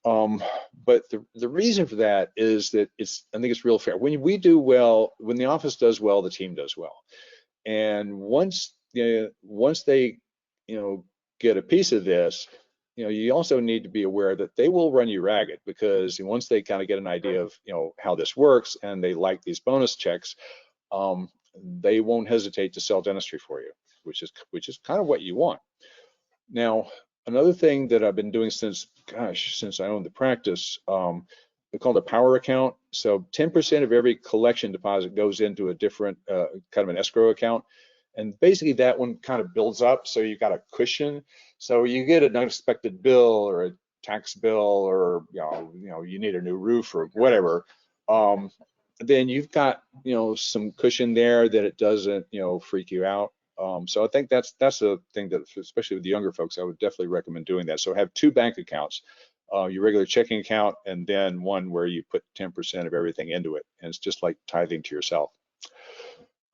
But the reason for that is that I think it's real fair. When we do well, when the office does well, the team does well. And once they get a piece of this, you also need to be aware that they will run you ragged, because once they kind of get an idea of how this works and they like these bonus checks, they won't hesitate to sell dentistry for you, which is kind of what you want. Now, another thing that I've been doing since I owned the practice, we call it a power account. So 10% of every collection deposit goes into a different kind of an escrow account. And basically that one kind of builds up, so you've got a cushion. So you get an unexpected bill or a tax bill, or you need a new roof or whatever. Then you've got some cushion there that it doesn't freak you out. So I think that's a thing that, especially with the younger folks, I would definitely recommend doing that. So have 2 bank accounts, your regular checking account, and then one where you put 10% of everything into it, and it's just like tithing to yourself.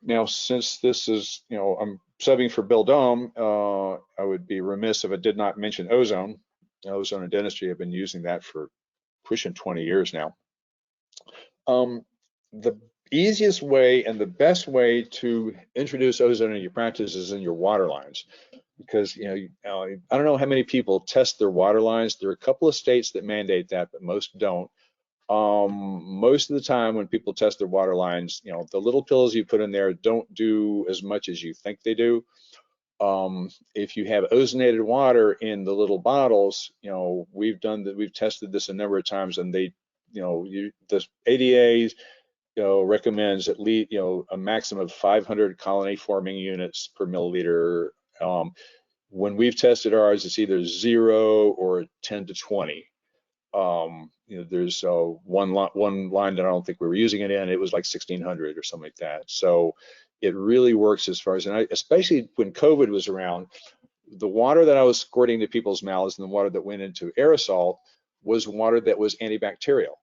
Now, since this is, I'm subbing for Bill Dome, I would be remiss if I did not mention ozone. Ozone and dentistry have been using that for pushing 20 years now. The easiest way and the best way to introduce ozone in your practice is in your water lines, because I don't know how many people test their water lines. There are a couple of states that mandate that, but most don't. Most of the time when people test their water lines, the little pills you put in there don't do as much as you think they do. If you have ozonated water in the little bottles, we've tested this a number of times, and the ADA recommends at least a maximum of 500 colony forming units per milliliter. When we've tested ours, it's either 0 or 10 to 20. There's one line that I don't think we were using it in. It was like 1600 or something like that. So it really works as far as, and especially when COVID was around, the water that I was squirting to people's mouths and the water that went into aerosol was water that was antibacterial.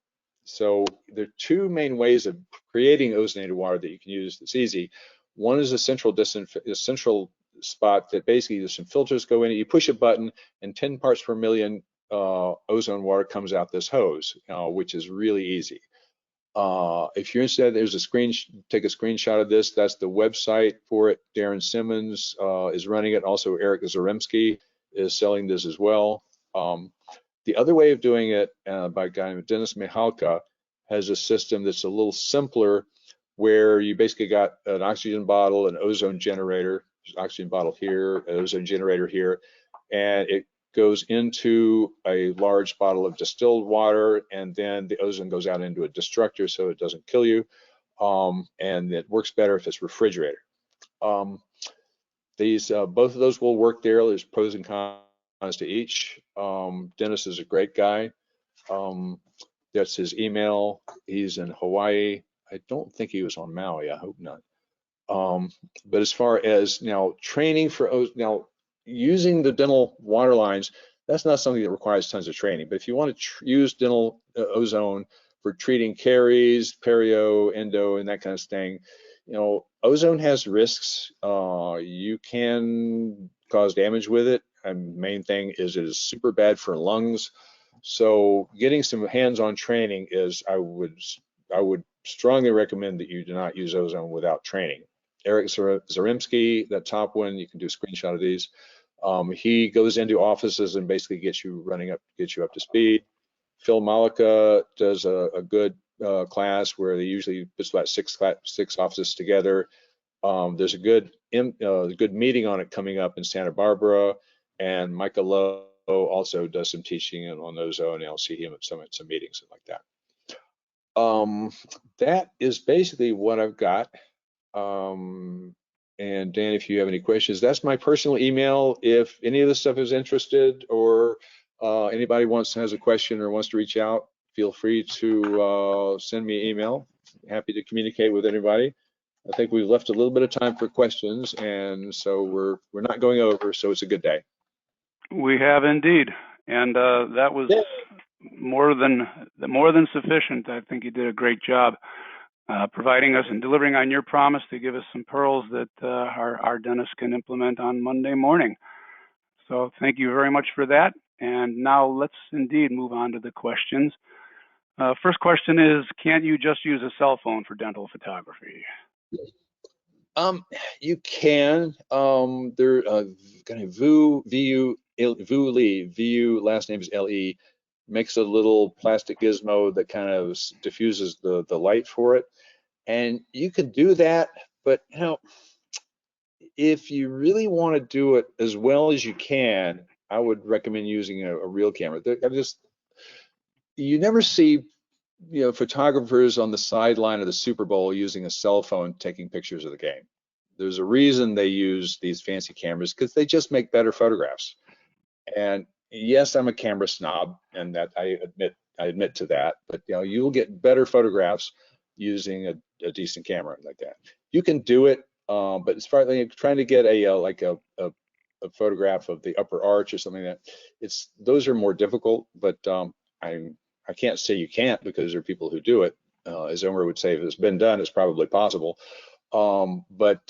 So there are 2 main ways of creating ozonated water that you can use that's easy. One is a central spot that basically there's some filters go in it. You push a button and 10 parts per million ozone water comes out this hose, which is really easy. If you're interested, there's take a screenshot of this. That's the website for it. Darren Simmons is running it. Also, Eric Zaremski is selling this as well. The other way of doing it by a guy named Dennis Mihalka has a system that's a little simpler, where you basically got an oxygen bottle, an ozone generator, oxygen bottle here, an ozone generator here, and it goes into a large bottle of distilled water, and then the ozone goes out into a destructor so it doesn't kill you, and it works better if it's refrigerated. Both of those will work there. There's pros and cons to each. Dennis is a great guy. That's his email. He's in Hawaii. I don't think he was on Maui. I hope not. But as far as training for using the dental water lines, that's not something that requires tons of training. But if you want to use dental ozone for treating caries, perio, endo, and that kind of thing, ozone has risks. You can cause damage with it. And main thing is it is super bad for lungs. So getting some hands-on training is, I would strongly recommend that you do not use ozone without training. Eric Zaremski, that top one, you can do a screenshot of these. He goes into offices and basically gets you up to speed. Phil Malika does a good class where they usually puts about six offices together. There's a good meeting on it coming up in Santa Barbara, and Micah Lowe also does some teaching on ozone, and I'll see him at some meetings and like that. That is basically what I've got. And Dan, if you have any questions, that's my personal email. If any of this stuff is interested, or anybody has a question or wants to reach out, feel free to send me an email. Happy to communicate with anybody. I think we've left a little bit of time for questions, and so we're not going over, so it's a good day. We have indeed, and that was more than sufficient. I think you did a great job providing us and delivering on your promise to give us some pearls that our dentists can implement on Monday morning. So thank you very much for that. And now let's indeed move on to the questions. First question is, can't you just use a cell phone for dental photography? You can. There, kind of Vu Lee, Vu, last name is L-E, makes a little plastic gizmo that kind of diffuses the light for it. And you can do that, but you know, if you really want to do it as well as you can, I would recommend using a real camera. You never see, photographers on the sideline of the Super Bowl using a cell phone taking pictures of the game. There's a reason they use these fancy cameras, because they just make better photographs. And yes, I'm a camera snob, and that I admit to that. But you'll get better photographs using a decent camera like that. You can do it, but as far as trying to get a photograph of the upper arch or something like that, those are more difficult. But I can't say you can't, because there are people who do it. As Omer would say, if it's been done, it's probably possible. But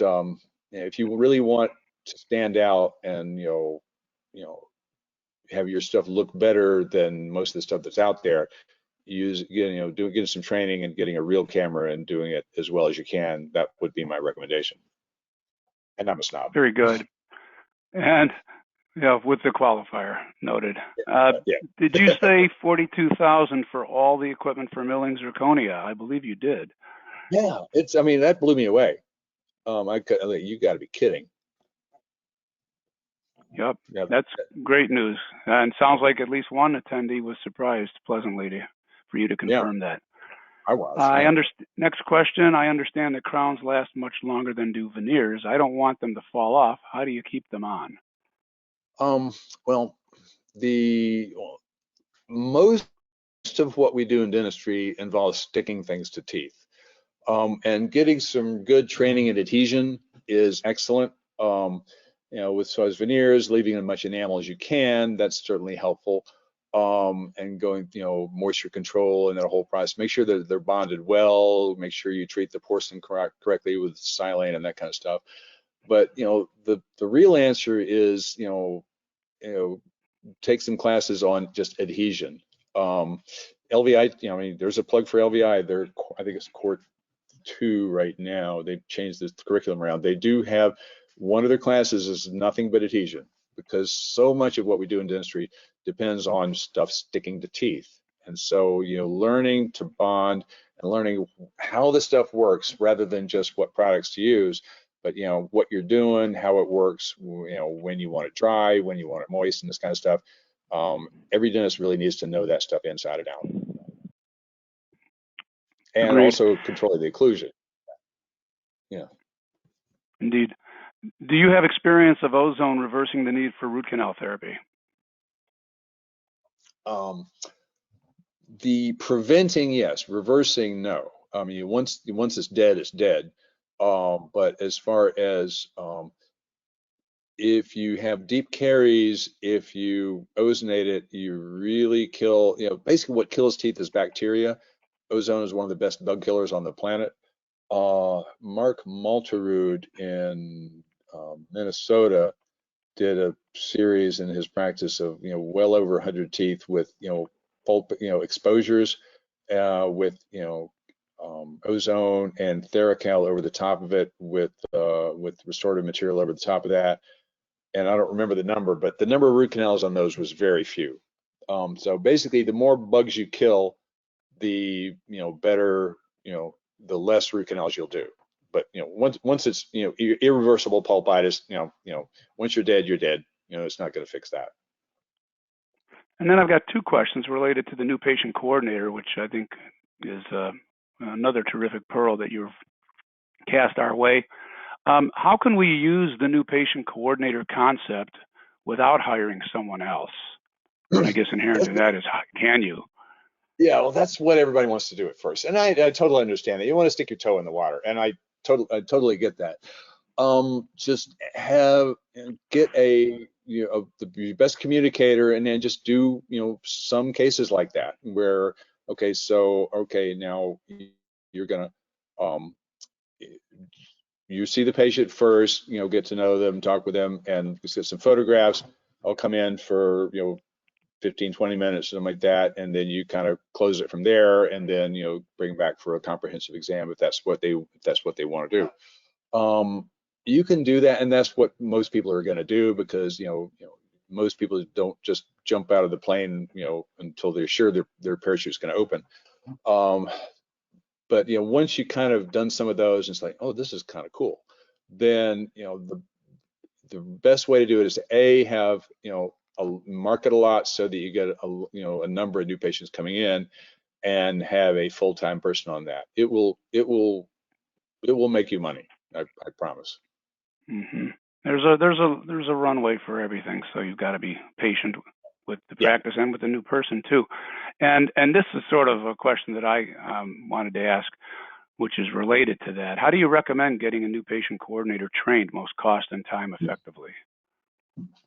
if you really want to stand out and have your stuff look better than most of the stuff that's out there, getting some training and getting a real camera and doing it as well as you can. That would be my recommendation. And I'm a snob. Very good. And with the qualifier noted. Yeah. Did you say 42,000 for all the equipment for milling zirconia? I believe you did. Yeah, that blew me away. You got to be kidding. Yep, that's great news. And sounds like at least one attendee was surprised pleasantly for you to confirm that. I was. Next question. I understand that crowns last much longer than do veneers. I don't want them to fall off. How do you keep them on? Well, most of what we do in dentistry involves sticking things to teeth. And getting some good training and adhesion is excellent. With veneers, leaving as much enamel as you can, that's certainly helpful. And going, moisture control and that whole process. Make sure that they're bonded well. Make sure you treat the porcelain correctly with silane and that kind of stuff. But the real answer is take some classes on just adhesion. LVI, there's a plug for LVI. I think it's Core 2 right now. They've changed the curriculum around. They do have one of their classes is nothing but adhesion, because so much of what we do in dentistry depends on stuff sticking to teeth. And so, learning to bond and learning how the stuff works rather than just what products to use, but what you're doing, how it works, when you want it dry, when you want it moist, and this kind of stuff. Every dentist really needs to know that stuff inside and out. And Agreed. Also controlling the occlusion. Yeah. Indeed. Do you have experience of ozone reversing the need for root canal therapy? The preventing, yes. Reversing, no. Once it's dead, it's dead. But as far as if you have deep caries, if you ozonate it, you really kill. Basically, what kills teeth is bacteria. Ozone is one of the best bug killers on the planet. Mark Malterud in Minnesota did a series in his practice of well over 100 teeth with pulp exposures with ozone and Theracal over the top of it with restorative material over the top of that. And I don't remember the number, but the number of root canals on those was very few. So basically, the more bugs you kill, the better, the less root canals you'll do. But once it's irreversible pulpitis, once you're dead, you're dead. It's not going to fix that. And then I've got two questions related to the new patient coordinator, which I think is another terrific pearl that you've cast our way. How can we use the new patient coordinator concept without hiring someone else? And I guess inherent to that is, can you? Yeah, well, that's what everybody wants to do at first, and I totally understand that. You want to stick your toe in the water, and I totally get that. Just get the best communicator, and then just do some cases like that where now you're gonna you see the patient first, get to know them, talk with them, and get some photographs. I'll come in for 15, 20 minutes, something like that, and then you kind of close it from there, and then bring back for a comprehensive exam if that's what they want to do. You can do that, and that's what most people are going to do, because most people don't just jump out of the plane until they're sure their parachute's going to open. But once you kind of done some of those, and it's like, oh, this is kind of cool, then the best way to do it is to have market a lot so that you get a number of new patients coming in, and have a full-time person on that. It will make you money. I promise. Mm-hmm. There's a runway for everything, so you've got to be patient with the practice and with the new person too. And this is sort of a question that I wanted to ask, which is related to that. How do you recommend getting a new patient coordinator trained most cost and time effectively?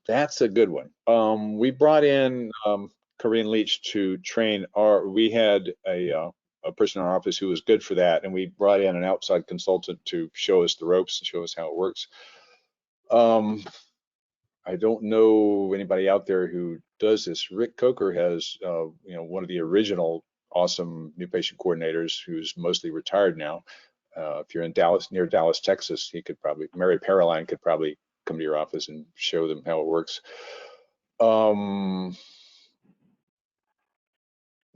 That's a good one. We brought in Corinne Leach to train we had a person in our office who was good for that, and we brought in an outside consultant to show us the ropes and show us how it works. I don't know anybody out there who does this. Rick Coker has, one of the original awesome new patient coordinators, who's mostly retired now. If you're in Dallas, near Dallas, Texas, Mary Paroline could probably come to your office and show them how it works.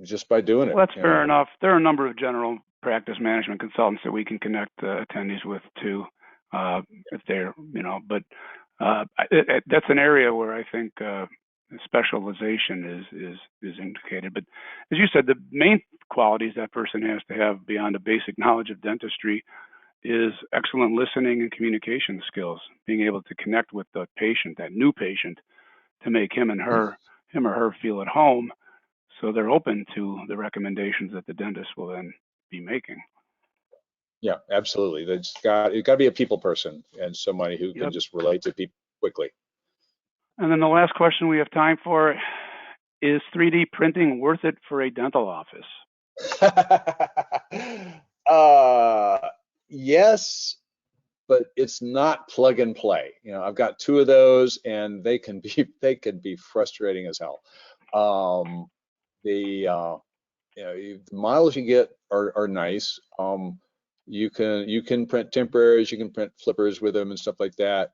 Just by doing it. Well, that's fair enough. There are a number of general practice management consultants that we can connect attendees with too, if they're, but that's an area where I think specialization is indicated. But as you said, the main qualities that person has to have beyond a basic knowledge of dentistry is excellent listening and communication skills, being able to connect with the patient, that new patient, to make him or her feel at home, so they're open to the recommendations that the dentist will then be making. Yeah, absolutely. It's got to be a people person, and somebody who can just relate to people quickly. And then the last question we have time for is 3D printing worth it for a dental office? Yes, but it's not plug and play. I've got two of those, and they can be frustrating as hell. The models you get are nice. You can print temporaries, you can print flippers with them and stuff like that.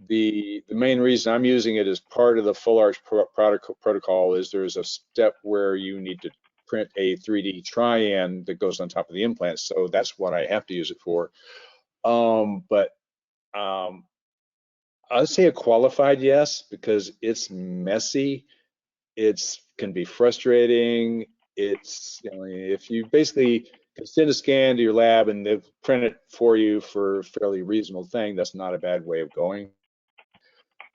The main reason I'm using it as part of the full arch protocol is there's a step where you need to print a 3D tri-an that goes on top of the implant, so that's what I have to use it for. But I'd say a qualified yes, because it's messy. It can be frustrating. If you basically can send a scan to your lab and they've printed it for you for a fairly reasonable thing, that's not a bad way of going.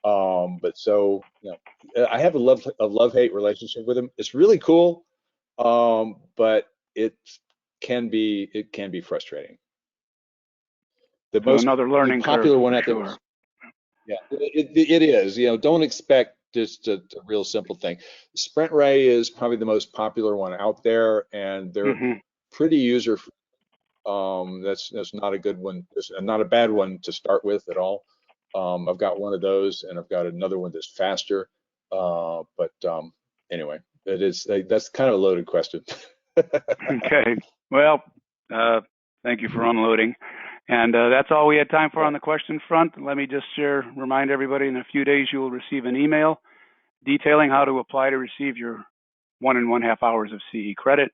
But so, I have a love-hate relationship with them. It's really cool, but it can be frustrating. The So another learning popular curve, one out there. sure. Yeah, it is. Don't expect just a real simple thing. Sprint Ray is probably the most popular one out there, and they're pretty user. That's not a good one. It's not a bad one to start with at all. I've got one of those, and I've got another one that's faster. But anyway, that's kind of a loaded question. Okay. Well, thank you for unloading. And that's all we had time for on the question front. Let me just remind everybody, in a few days you will receive an email detailing how to apply to receive your 1.5 hours of CE credit.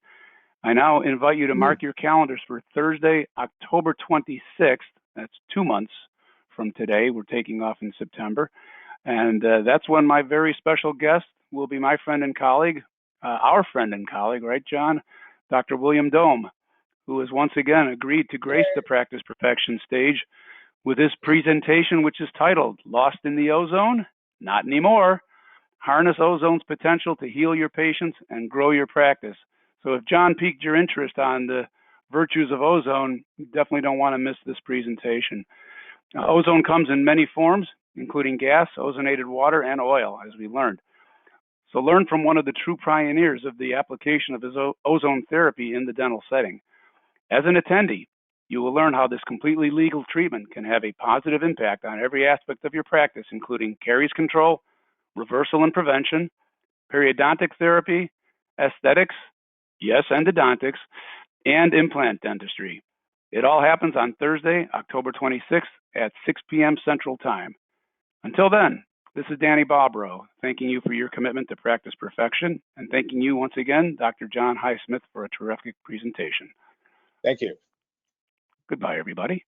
I now invite you to mark your calendars for Thursday, October 26th. That's 2 months from today. We're taking off in September. And that's when my very special guest will be my friend and colleague, our friend and colleague, right, John? Dr. William Dome, who has once again agreed to grace the Practice Perfection stage with his presentation, which is titled, Lost in the Ozone? Not Anymore. Harness ozone's potential to heal your patients and grow your practice. So if John piqued your interest on the virtues of ozone, you definitely don't want to miss this presentation. Ozone comes in many forms, including gas, ozonated water, and oil, as we learned. So learn from one of the true pioneers of the application of his ozone therapy in the dental setting. As an attendee, you will learn how this completely legal treatment can have a positive impact on every aspect of your practice, including caries control, reversal and prevention, periodontic therapy, aesthetics, yes, endodontics, and implant dentistry. It all happens on Thursday, October 26th at 6 p.m. Central Time. Until then, this is Danny Bobrow, thanking you for your commitment to practice perfection, and thanking you once again, Dr. John Highsmith, for a terrific presentation. Thank you. Goodbye, everybody.